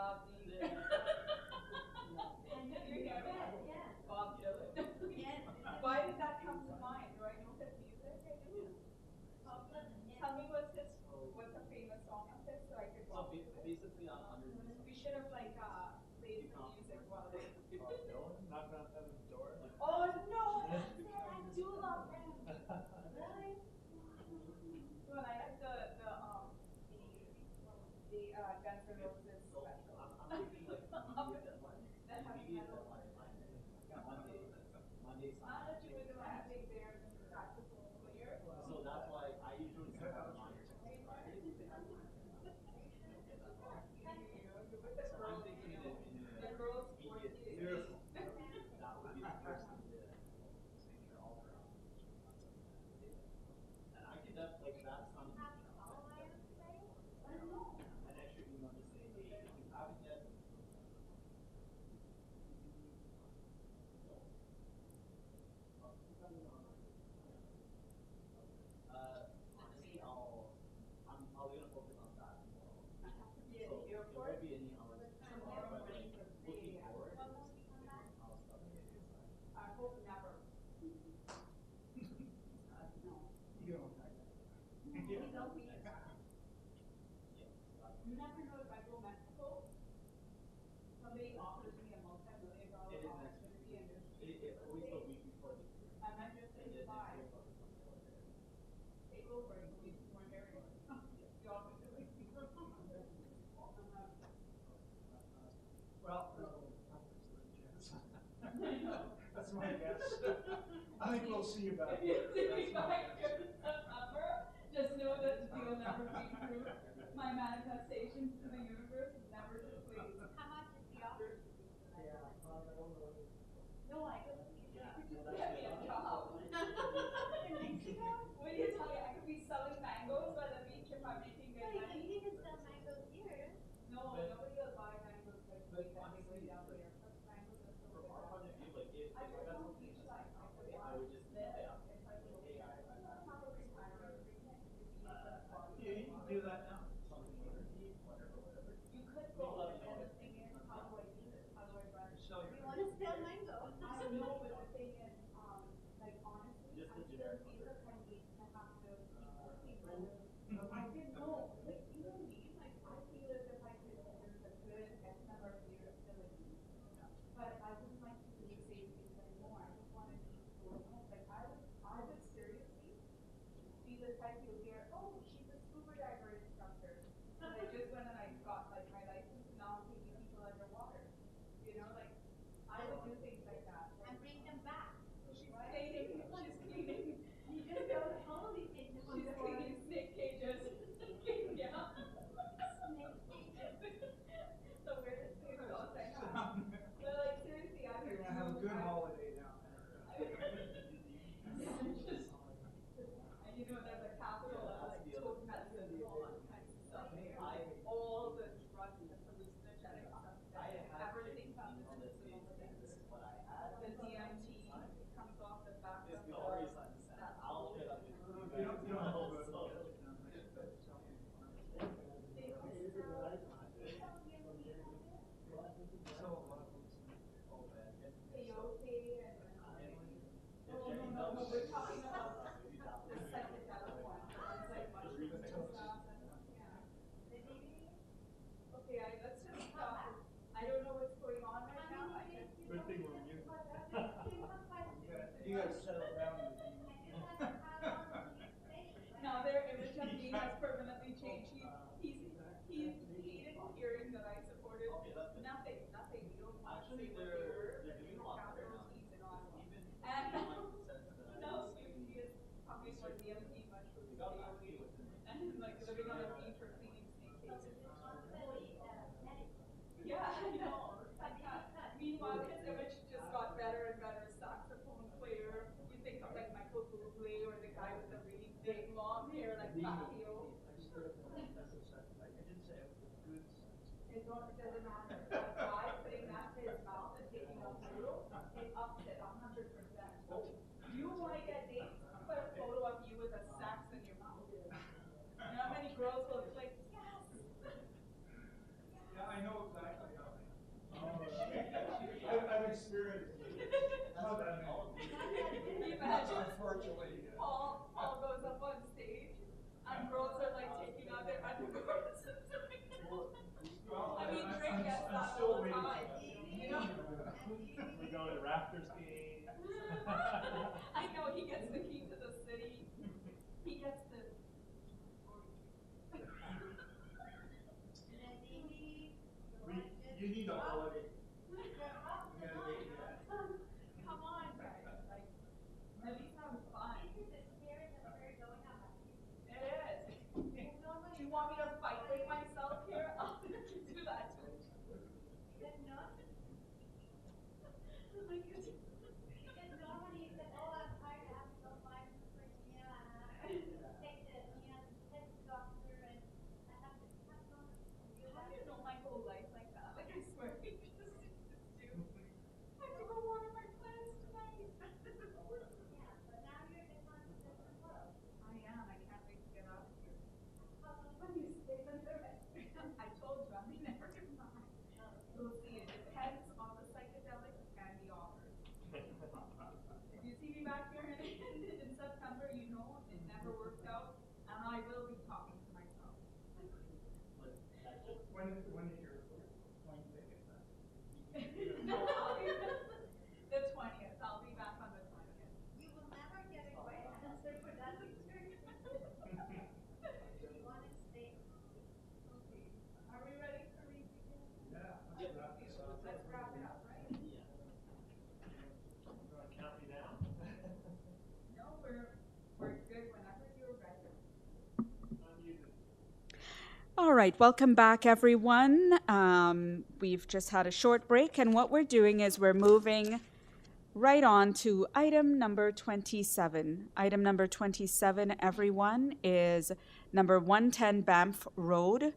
Bob D. Bob Dylan. Why did that come to mind? Do I know his music? I do. Tell me what's a famous song of his so I could So basically, we should have like played some music while they. Knock on heaven's door. Oh no! I do love them. Really? Well, I like the Guns N' Roses special. I'm thinking like Monday. Not that you would have big there and practical clear. So that's why I usually set up mine to Friday. So I'm thinking that the girls immediate that would be the first thing to signature all around. And I could definitely like that's an extra email to say, hey, if you haven't yet. Honestly, I'll gonna focus on that tomorrow. So there won't be any hours tomorrow, but like looking forward, I'll start to get inside. I hope never. You don't like that. You never know if I go to Mexico, somebody offers me a multi-million-dollar opportunity and there's It's always the week before the trip. I might just say goodbye. Take over and go to more areas. You all can do it. Well, that's my guess. I think we'll see about it. Just know that you'll never be true. My manifestations to the universe is never to please. How much is the offer? Yeah, I don't know. No, I don't. Yeah, You so could get me a job. In Mexico? What do you tell me? I could be selling mangoes by the beach if I'm making good money. You can sell mangoes here. No, nobody will buy mangoes like But me honestly, down there. Mangoes are so from our point of view, like if I I just got don't something teach just like I would just leave it out. Like, hey, yeah, you can do that now. Something whatever. You could go, and the thing is, how do I do this? How do I run? We want to sell mango. I know, but the thing is, like honestly, Just I the still generic feel like I need to have to keep working. I didn't know, like, you know what I mean? Like, I feel as if I could, there's a good X number of years still in me. But I wouldn't like to do the same things anymore. I just want to be normal. Like, I would seriously be the type you'll hear, oh, she's a scuba diver instructor. And I just went and I got like my license and now I'm taking people underwater. You know, like I would do things like that. And bring them back. She's cleaning. She's cleaning. You just don't totally take them on She's board. cleaning snake cages. Yeah. Snake cages. The weirdest thing about that. But like seriously, I You're would gonna have a good holiday down there. And you know, there's a capital of like toad medicine and all that kind of stuff. All the drugs and hallucinogenic stuff. Everything comes in medicinal with it. The DMT comes off the back of the I'll straight up. You don't know about peyote and no, we're talking about the psychedelic one. It's like mushrooms and stuff. Okay, let's just stop. I don't know what's going on right now. Good thing we're muted. You guys settle down. Now their image of me has permanently changed. He hated hearing that I supported nothing. We don't Actually, say they're doing a lot better now. And no, he is coming for DMT mushrooms and like living on a beach or cleaning snake cages. Yeah, I know. Meanwhile, his image just got better and better. Saxophone player. You think of like Michael Bublé or the guy with the really big long hair like Fabio. I just heard of that. I didn't say it was good sex. It doesn't matter. The guy putting that to his mouth and taking a photo, it ups it 100%. You want to get dates? Put a photo of you with a sax in your mouth. You know how many girls will click, yes! Yeah, I know. I The 20th. I'll be back on the 20th. You will never get a right answer for that picture. You want to stay. Okay. Are we ready to read again? Yeah. Let's wrap it up, right? Yeah. Count me down? No, we're good whenever you're ready. All right, welcome back, everyone. We've just had a short break, and what we're doing is we're moving right on to item number 27. Item number 27, everyone, is number 110 Banff Road.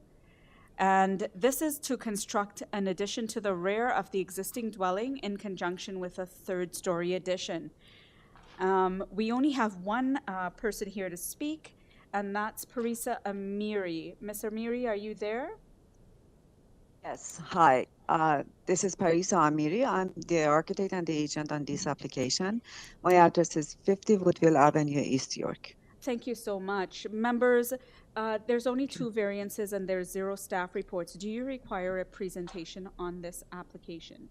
And this is to construct an addition to the rear of the existing dwelling in conjunction with a third-story addition. We only have one person here to speak, and that's Parisa Amiri. Ms. Amiri, are you there? Yes, hi. This is Parisa Amiri. I'm the architect and the agent on this application. My address is 50 Woodville Avenue, East York. Thank you so much. Members, there's only 2 variances and there's 0 staff reports. Do you require a presentation on this application?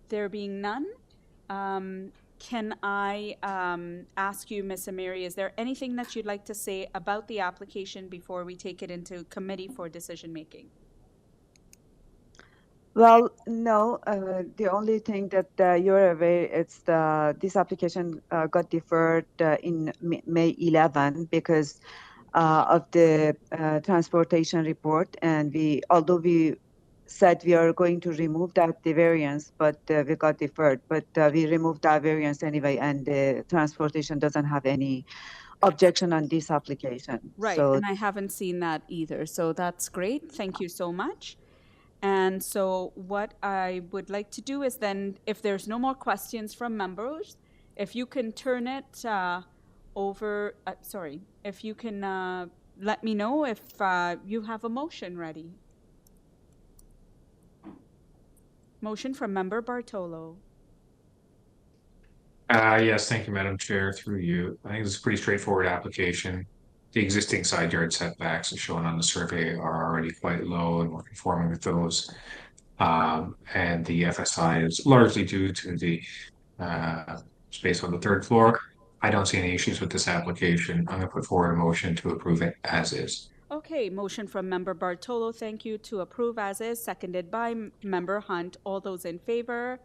There being none, can I ask you, Ms. Amiri, is there anything that you'd like to say about the application before we take it into committee for decision making? Well, no, the only thing that you're aware, it's this application got deferred in May 11 because of the transportation report. And although we said we are going to remove that the variance, but we got deferred. But we removed that variance anyway, and the transportation doesn't have any objection on this application. Right, So, and I haven't seen that either, so that's great. Thank you so much. And so what I would like to do is then, if there's no more questions from members, if you can turn it over, if you can let me know if you have a motion ready. Motion from Member Bartolo. Yes, thank you, Madam Chair, through you. I think it's a pretty straightforward application. The existing side yard setbacks as shown on the survey are already quite low, and we're conforming with those. And the FSI is largely due to the space on the 3rd floor. I don't see any issues with this application. I'm going to put forward a motion to approve it as is. Okay, motion from Member Bartolo, thank you, to approve as is, seconded by Member Hunt. All those in favor?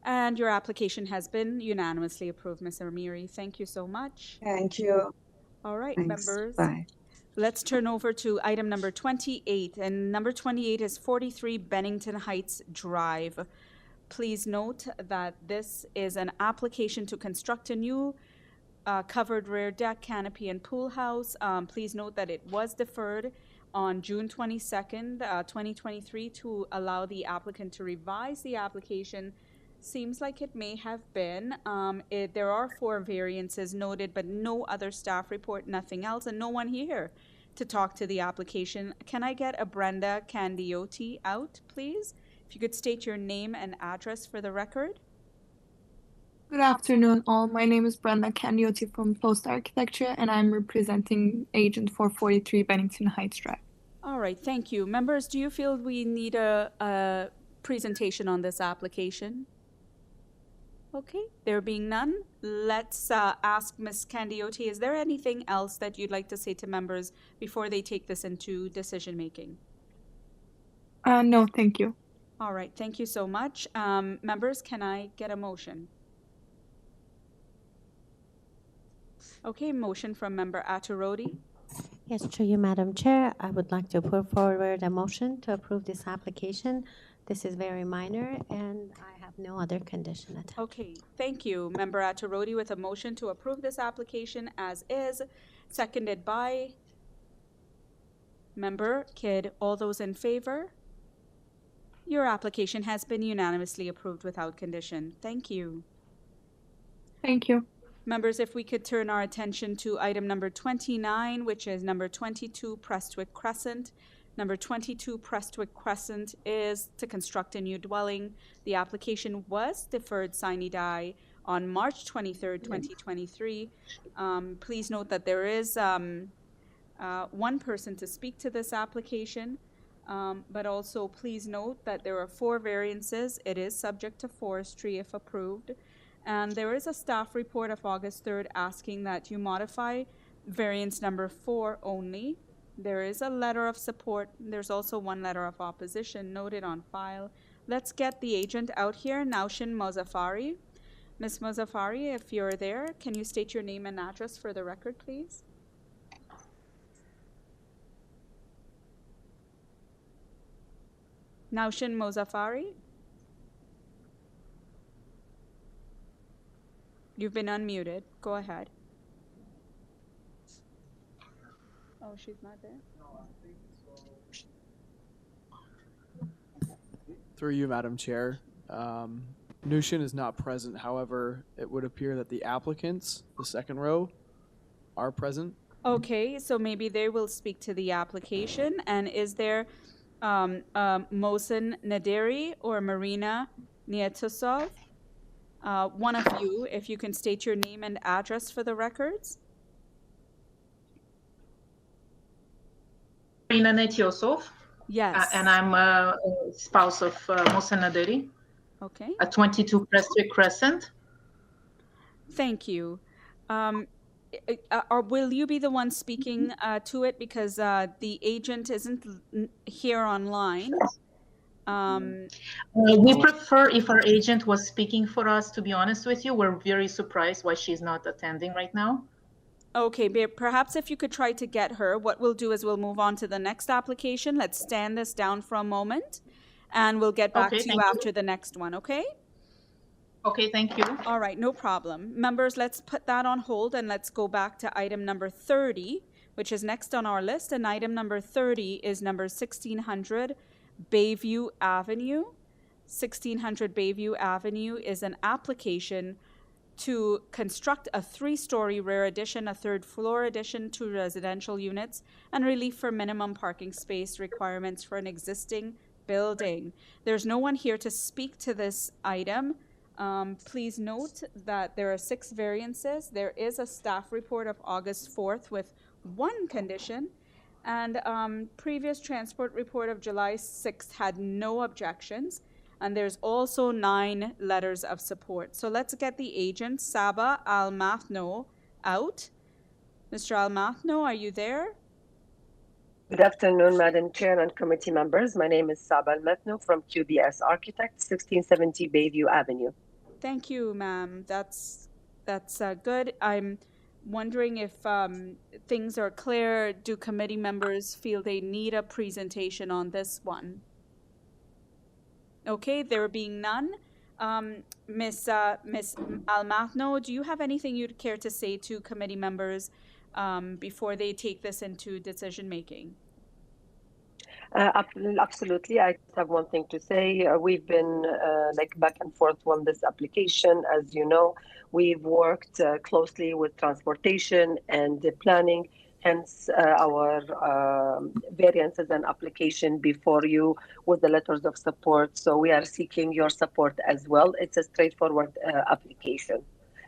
And your application has been unanimously approved, Ms. Amiri. Thank you so much. thank you. All right, Thanks. members. Bye. Let's turn over to item number 28. And number 28 is 43 Bennington Heights Drive. Please note that this is an application to construct a new covered rear deck, canopy, and pool house. Please note that it was deferred on June 22nd, 2023 to allow the applicant to revise the application. Seems like it may have been. There are 4 variances noted, but no other staff report, nothing else, and no one here to talk to the application. Can I get a Brenda Candiotti out, please? If you could state your name and address for the record. Good afternoon, all. My name is Brenda Candiotti from Post Architecture, and I'm representing agent for 43 Bennington Heights Drive. All right, thank you. Members, do you feel we need a presentation on this application? Okay, there being none, let's ask Ms. Candiotti, is there anything else that you'd like to say to members before they take this into decision making? No, thank you. All right, thank you so much. Members, can I get a motion? Okay, motion from Member Attarodi. Yes, through you, Madam Chair, I would like to put forward a motion to approve this application. This is very minor, and I have no other condition attached. Okay, thank you. Member Attarodi with a motion to approve this application as is, seconded by Member Kidd. All those in favor? Your application has been unanimously approved without condition. Thank you. Thank you. Members, if we could turn our attention to item number 29, which is number 22 Prestwick Crescent. Number 22 Prestwick Crescent is to construct a new dwelling. The application was deferred sine die on March 23rd, 2023. Please note that there is one person to speak to this application. But also please note that there are 4 variances. It is subject to forestry if approved. And there is a staff report of August 3rd asking that you modify variance number 4 only. There is a letter of support. There's also 1 letter of opposition noted on file. Let's get the agent out here, Naushin Mozaffari. Ms. Mozaffari, if you're there, can you state your name and address for the record, please? Naushin Mozaffari? You've been unmuted. Go ahead. Oh, she's not there? Through you, Madam Chair. Nushin is not present. However, it would appear that the applicants, the second row, are present. Okay, so maybe they will speak to the application. And is there Mohsen Naderi or Marina Niatusov? One of you, if you can state your name and address for the records. Marina Netiosov. Yes. And I'm a spouse of Mohsen Naderi. Okay. At 22 Prestwick Crescent. Thank you. Will you be the one speaking to it, because the agent isn't here online? We prefer if our agent was speaking for us, to be honest with you. We're very surprised why she's not attending right now. Okay, perhaps if you could try to get her. What we'll do is we'll move on to the next application. Let's stand this down for a moment, and we'll get back to you after the next one, okay? Okay, thank you. All right, no problem. Members, let's put that on hold, and let's go back to item number 30, which is next on our list. And item number 30 is number 1600 Bayview Avenue. 1600 Bayview Avenue is an application to construct a 3-story rear addition, a 3rd floor addition to residential units, and relief for minimum parking space requirements for an existing building. There's no one here to speak to this item. Please note that there are 6 variances. There is a staff report of August 4th with 1 condition, and previous transport report of July 6th had no objections. And there's also 9 letters of support. So let's get the agent, Saba Al-Mathno, out. Mr. Al-Mathno, are you there? Good afternoon, Madam Chair and committee members. My name is Saba Al-Mathno from QBS Architects, 1670 Bayview Avenue. Thank you, ma'am. That's good. I'm wondering if things are clear. Do committee members feel they need a presentation on this one? Okay, there being none, Miss Al-Mathno, do you have anything you'd care to say to committee members before they take this into decision making? Absolutely. I have one thing to say. We've been back and forth on this application. As you know, we've worked closely with transportation and the planning. Hence, our variances and application before you with the letters of support. So we are seeking your support as well. It's a straightforward application.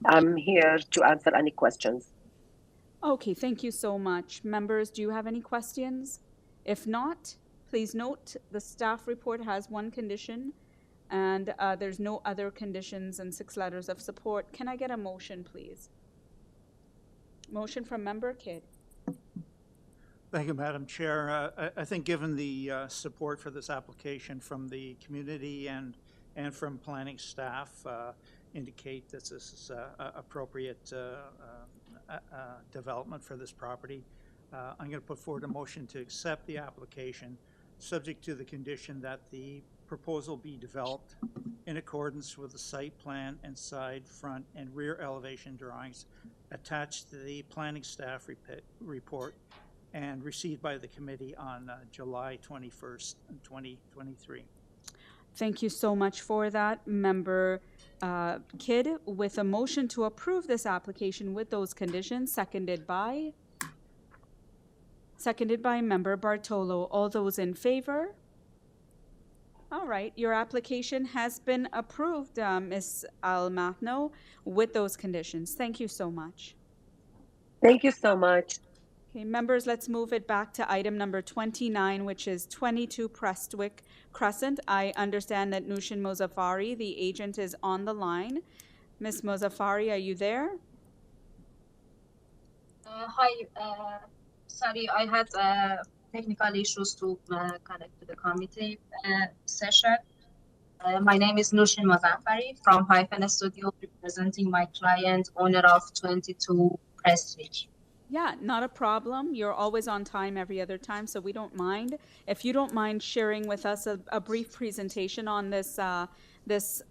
I'm here to answer any questions. Okay, thank you so much. Members, do you have any questions? If not, please note the staff report has 1 condition, and there's no other conditions and 6 letters of support. Can I get a motion, please? Motion from Member Kidd. Thank you, Madam Chair. I think given the support for this application from the community and from planning staff indicate that this is appropriate development for this property, I'm going to put forward a motion to accept the application subject to the condition that the proposal be developed in accordance with the site plan and side, front, and rear elevation drawings attached to the planning staff report and received by the committee on July 21st, 2023. Thank you so much for that, Member Kidd. With a motion to approve this application with those conditions, seconded by Member Bartolo. All those in favor? All right, your application has been approved, Ms. Al-Mathno, with those conditions. Thank you so much. Thank you so much. Okay, members, let's move it back to item number 29, which is 22 Prestwick Crescent. I understand that Nushin Mozaffari, the agent, is on the line. Ms. Mozaffari, are you there? Hi, sorry, I had technical issues to connect to the committee session. My name is Nushin Mozaffari from Hyphen Studio, representing my client, owner of 22 Prestwick. Yeah, not a problem. You're always on time every other time, so we don't mind. If you don't mind sharing with us a brief presentation on this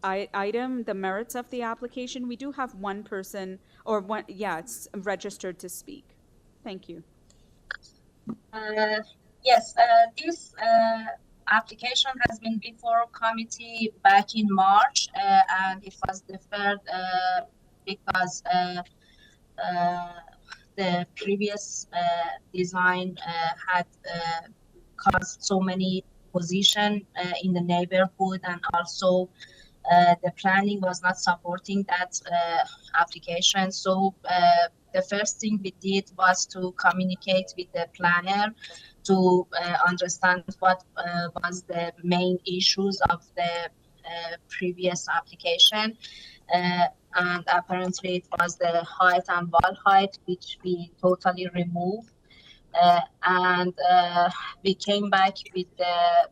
item, the merits of the application, we do have one person, or one, yeah, it's registered to speak. Thank you. Yes, this application has been before committee back in March, and it was deferred because the previous design had caused so many opposition in the neighborhood, and also the planning was not supporting that application. So the first thing we did was to communicate with the planner to understand what was the main issues of the previous application. And apparently it was the height and wall height, which we totally removed. And we came back with a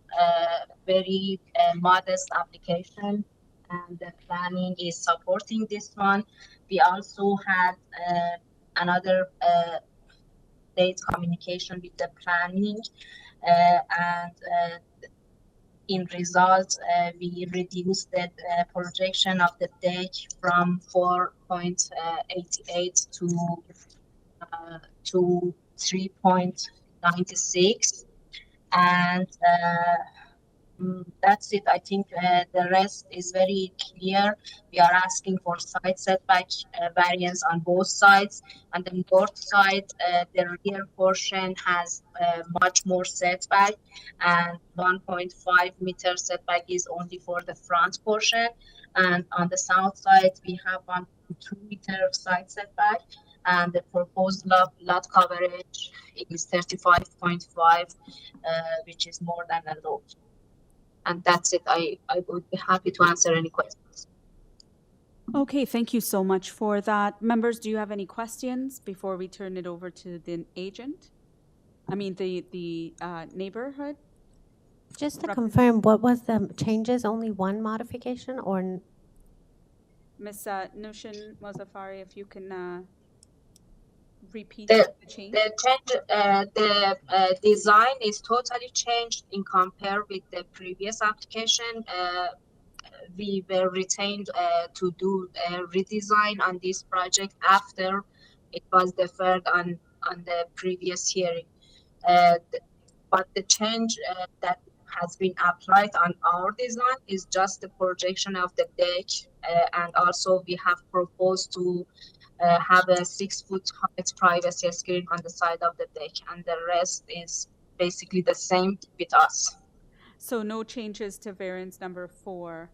very modest application, and the planning is supporting this one. We also had another date communication with the planning, and in result, we reduced the projection of the deck from 4.88 to 3.96, and that's it. I think the rest is very clear. We are asking for side setback variance on both sides. On the north side, the rear portion has much more setback, and 1.5 meter setback is only for the front portion. And on the south side, we have 1.2 meter side setback, and the proposed lot coverage is 35.5, which is more than a lot. And that's it. I would be happy to answer any questions. Okay, thank you so much for that. Members, do you have any questions before we turn it over to the agent? I mean, the neighborhood? Just to confirm, what was the changes? Only one modification, or? Ms. Nushin Mozaffari, if you can repeat The change. The design is totally changed in compare with the previous application. We were retained to do a redesign on this project after it was deferred on the previous hearing. But the change that has been applied on our design is just the projection of the deck, and also we have proposed to have a 6-foot height privacy screen on the side of the deck, and the rest is basically the same with us. So no changes to variance number 4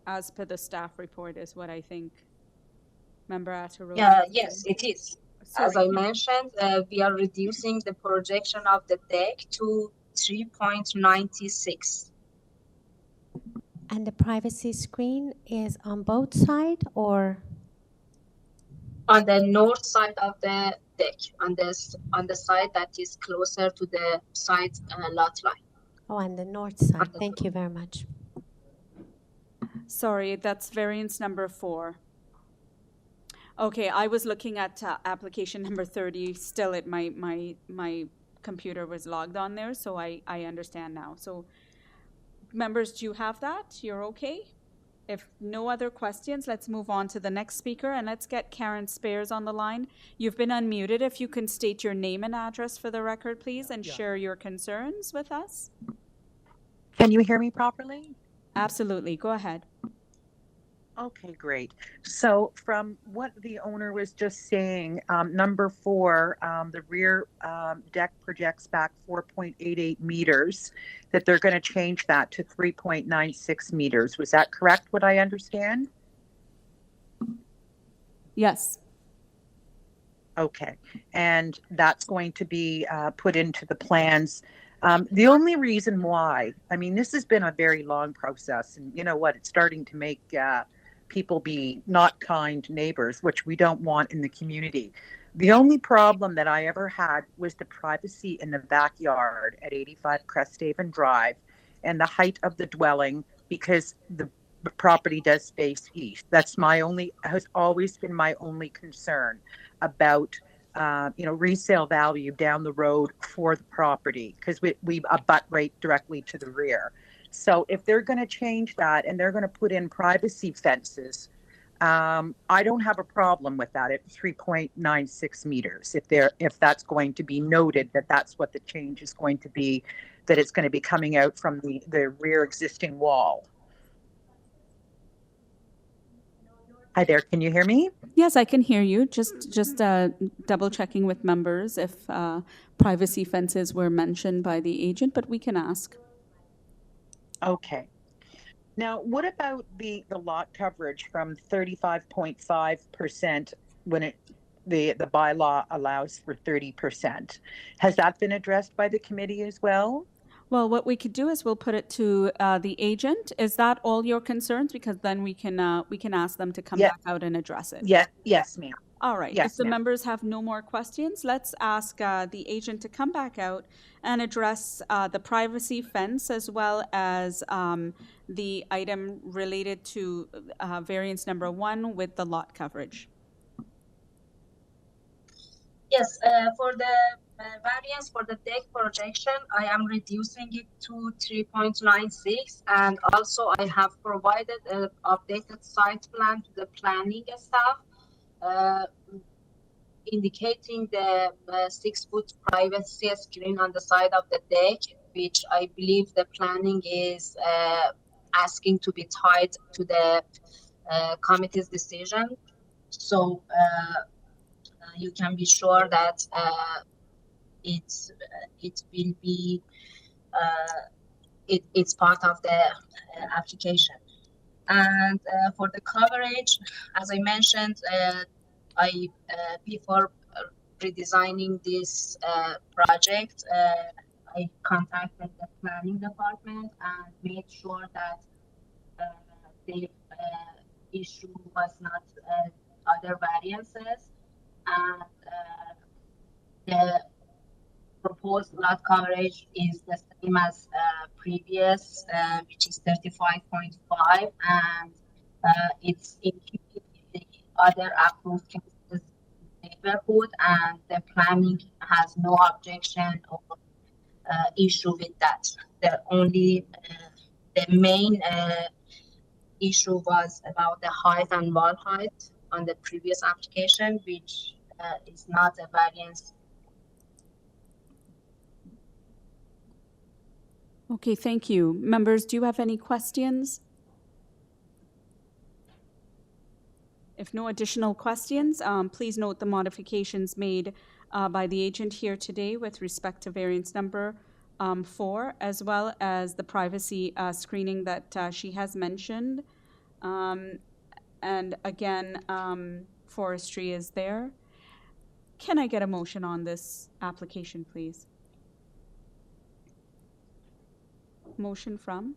as per the staff report is what I think Member Ataro. Yes, it is. As I mentioned, we are reducing the projection of the deck to 3.96. And the privacy screen is on both sides, or? On the north side of the deck, on the side that is closer to the side lot line. Oh, on the north side. Thank you very much. Sorry, that's variance number 4. Okay, I was looking at application number 30. Still, my computer was logged on there, so I understand now. So, members, do you have that? You're okay? If no other questions, let's move on to the next speaker, and let's get Karen Spears on the line. You've been unmuted. If you can state your name and address for the record, please, and share your concerns with us. Can you hear me properly? Absolutely. Go ahead. Okay, great. So from what the owner was just saying, number 4, the rear deck projects back 4.88 meters, that they're going to change that to 3.96 meters. Was that correct, what I understand? Yes. Okay, and that's going to be put into the plans. The only reason why, I mean, this has been a very long process, and you know what? It's starting to make people be not kind neighbors, which we don't want in the community. The only problem that I ever had was the privacy in the backyard at 85 Cresthaven Drive and the height of the dwelling, because the property does face east. That's has always been my only concern about resale value down the road for the property, because we abut right directly to the rear. So if they're going to change that and they're going to put in privacy fences, I don't have a problem with that at 3.96 meters. If that's going to be noted that that's what the change is going to be, that it's going to be coming out from the rear existing wall. Hi there, can you hear me? Yes, I can hear you. Just double checking with members if privacy fences were mentioned by the agent, but we can ask. Okay. Now, what about the lot coverage from 35.5% when the bylaw allows for 30%? Has that been addressed by the committee as well? Well, what we could do is we'll put it to the agent. Is that all your concerns? Because then we can ask them to come back out and address it. Yes, ma'am. All right. Yes, if the ma'am. members have no more questions, let's ask the agent to come back out and address the privacy fence as well as the item related to variance number 1 with the lot coverage. Yes, for the variance for the deck projection, I am reducing it to 3.96, and also I have provided an updated site plan to the planning staff, indicating the 6-foot privacy screen on the side of the deck, which I believe the planning is asking to be tied to the committee's decision. So you can be sure that it will be it's part of the application. And for the coverage, as I mentioned, before redesigning this project, I contacted the planning department and made sure that the issue was not other variances, and the proposed lot coverage is the same as previous, which is 35.5, and it's included the other approved cases neighborhood, and the planning has no objection or issue with that. The main issue was about the height and wall height on the previous application, which is not a variance. Okay, thank you. Members, do you have any questions? If no additional questions, please note the modifications made by the agent here today with respect to variance number 4, as well as the privacy screening that she has mentioned. And again, forestry is there. Can I get a motion on this application, please? Motion from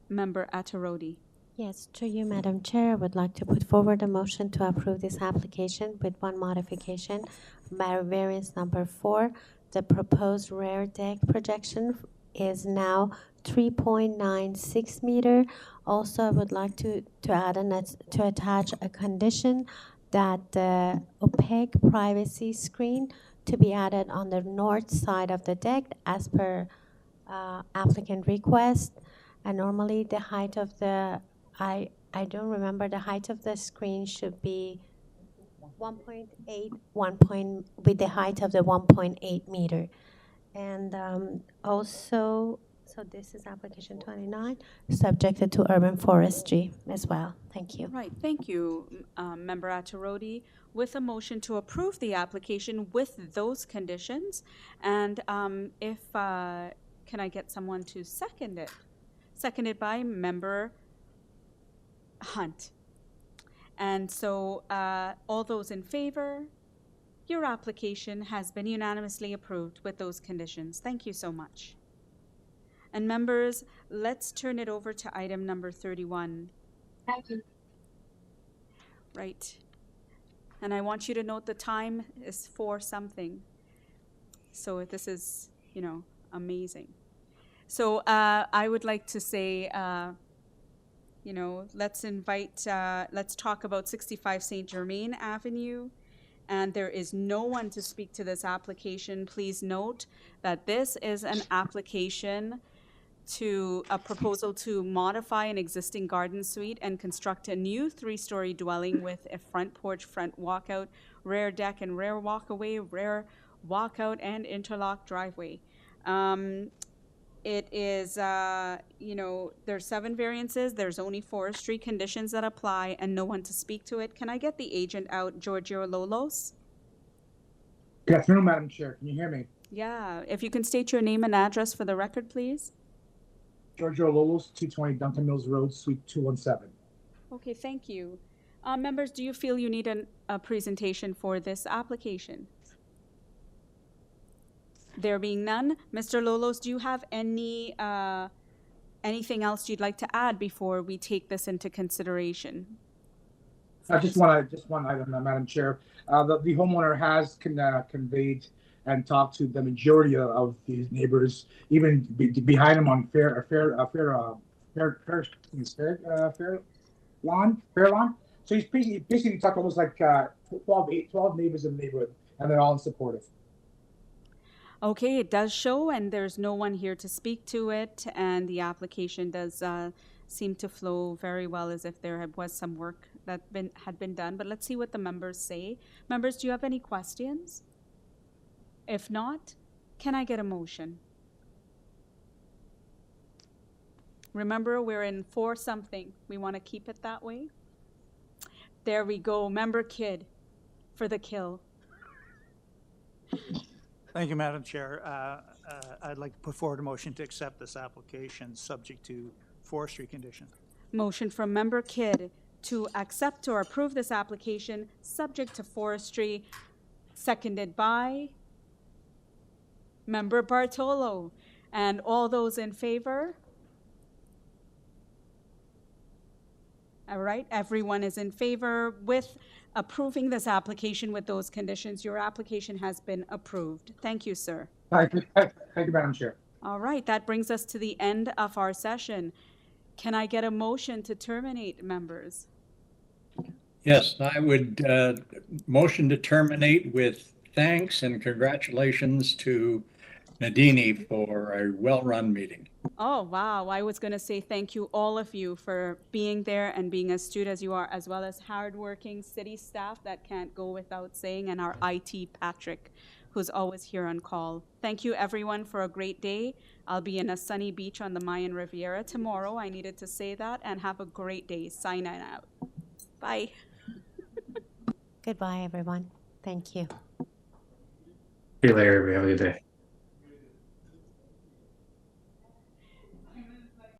Member Attarodi. Yes, to you, Madam Chair, I would like to put forward a motion to approve this application with one modification. Variance number 4, the proposed rear deck projection is now 3.96 meter. Also, I would like to attach a condition that the opaque privacy screen to be added on the north side of the deck as per applicant request. And normally the height of the, I don't remember, the height of the screen should be 1.8, with the height of the 1.8 meter. And also, so this is application 29, subjected to urban forestry as well. Thank you. Right, thank you, Member Attarodi. With a motion to approve the application with those conditions, and can I get someone to second it? Seconded by Member Hunt. And so all those in favor, your application has been unanimously approved with those conditions. Thank you so much. And members, let's turn it over to item number 31. Thank you. Right. And I want you to note the time is 4 something. So this is, you know, amazing. So I would like to say, you know, let's talk about 65 St. Germain Avenue. And there is no one to speak to this application. Please note that this is an application to a proposal to modify an existing garden suite and construct a new 3-story dwelling with a front porch, front walkout, rear deck and rear walkaway, rear walkout and interlock driveway. It is, you know, there's 7 variances. There's only forestry conditions that apply and no one to speak to it. Can I get the agent out, Giorgio Lolos? Good afternoon, Madam Chair. Can you hear me? Yeah, if you can state your name and address for the record, please. Giorgio Lolos, 220 Duncan Mills Road, Suite 217. Okay, thank you. Members, do you feel you need a presentation for this application? There being none, Mr. Lolos, do you have any anything else you'd like to add before we take this into consideration? Just one item, Madam Chair. The homeowner has conveyed and talked to the majority of these neighbors, even behind him on fair lawn. So he's basically talked almost like 12 neighbors in the neighborhood, and they're all supportive. Okay, it does show, and there's no one here to speak to it, and the application does seem to flow very well, as if there was some work that had been done. But let's see what the members say. Members, do you have any questions? If not, can I get a motion? Remember, we're in 4 something. We want to keep it that way. There we go. Member Kidd for the kill. Thank you, Madam Chair. I'd like to put forward a motion to accept this application subject to forestry conditions. Motion from Member Kidd to accept or approve this application subject to forestry, seconded by Member Bartolo. And all those in favor? All right, everyone is in favor with approving this application with those conditions. Your application has been approved. Thank you, sir. Thank you, Madam Chair. All right, that brings us to the end of our session. Can I get a motion to terminate, members? Yes, I would motion to terminate with thanks and congratulations to Nadini for a well-run meeting. Oh, wow. I was going to say thank you, all of you, for being there and being as astute as you are, as well as hardworking city staff that can't go without saying, and our IT Patrick, who's always here on call. Thank you, everyone, for a great day. I'll be in a sunny beach on the Mayan Riviera tomorrow. I needed to say that, and have a great day. Signing out. Bye. Goodbye, everyone. Thank you. See you later. Have a good day.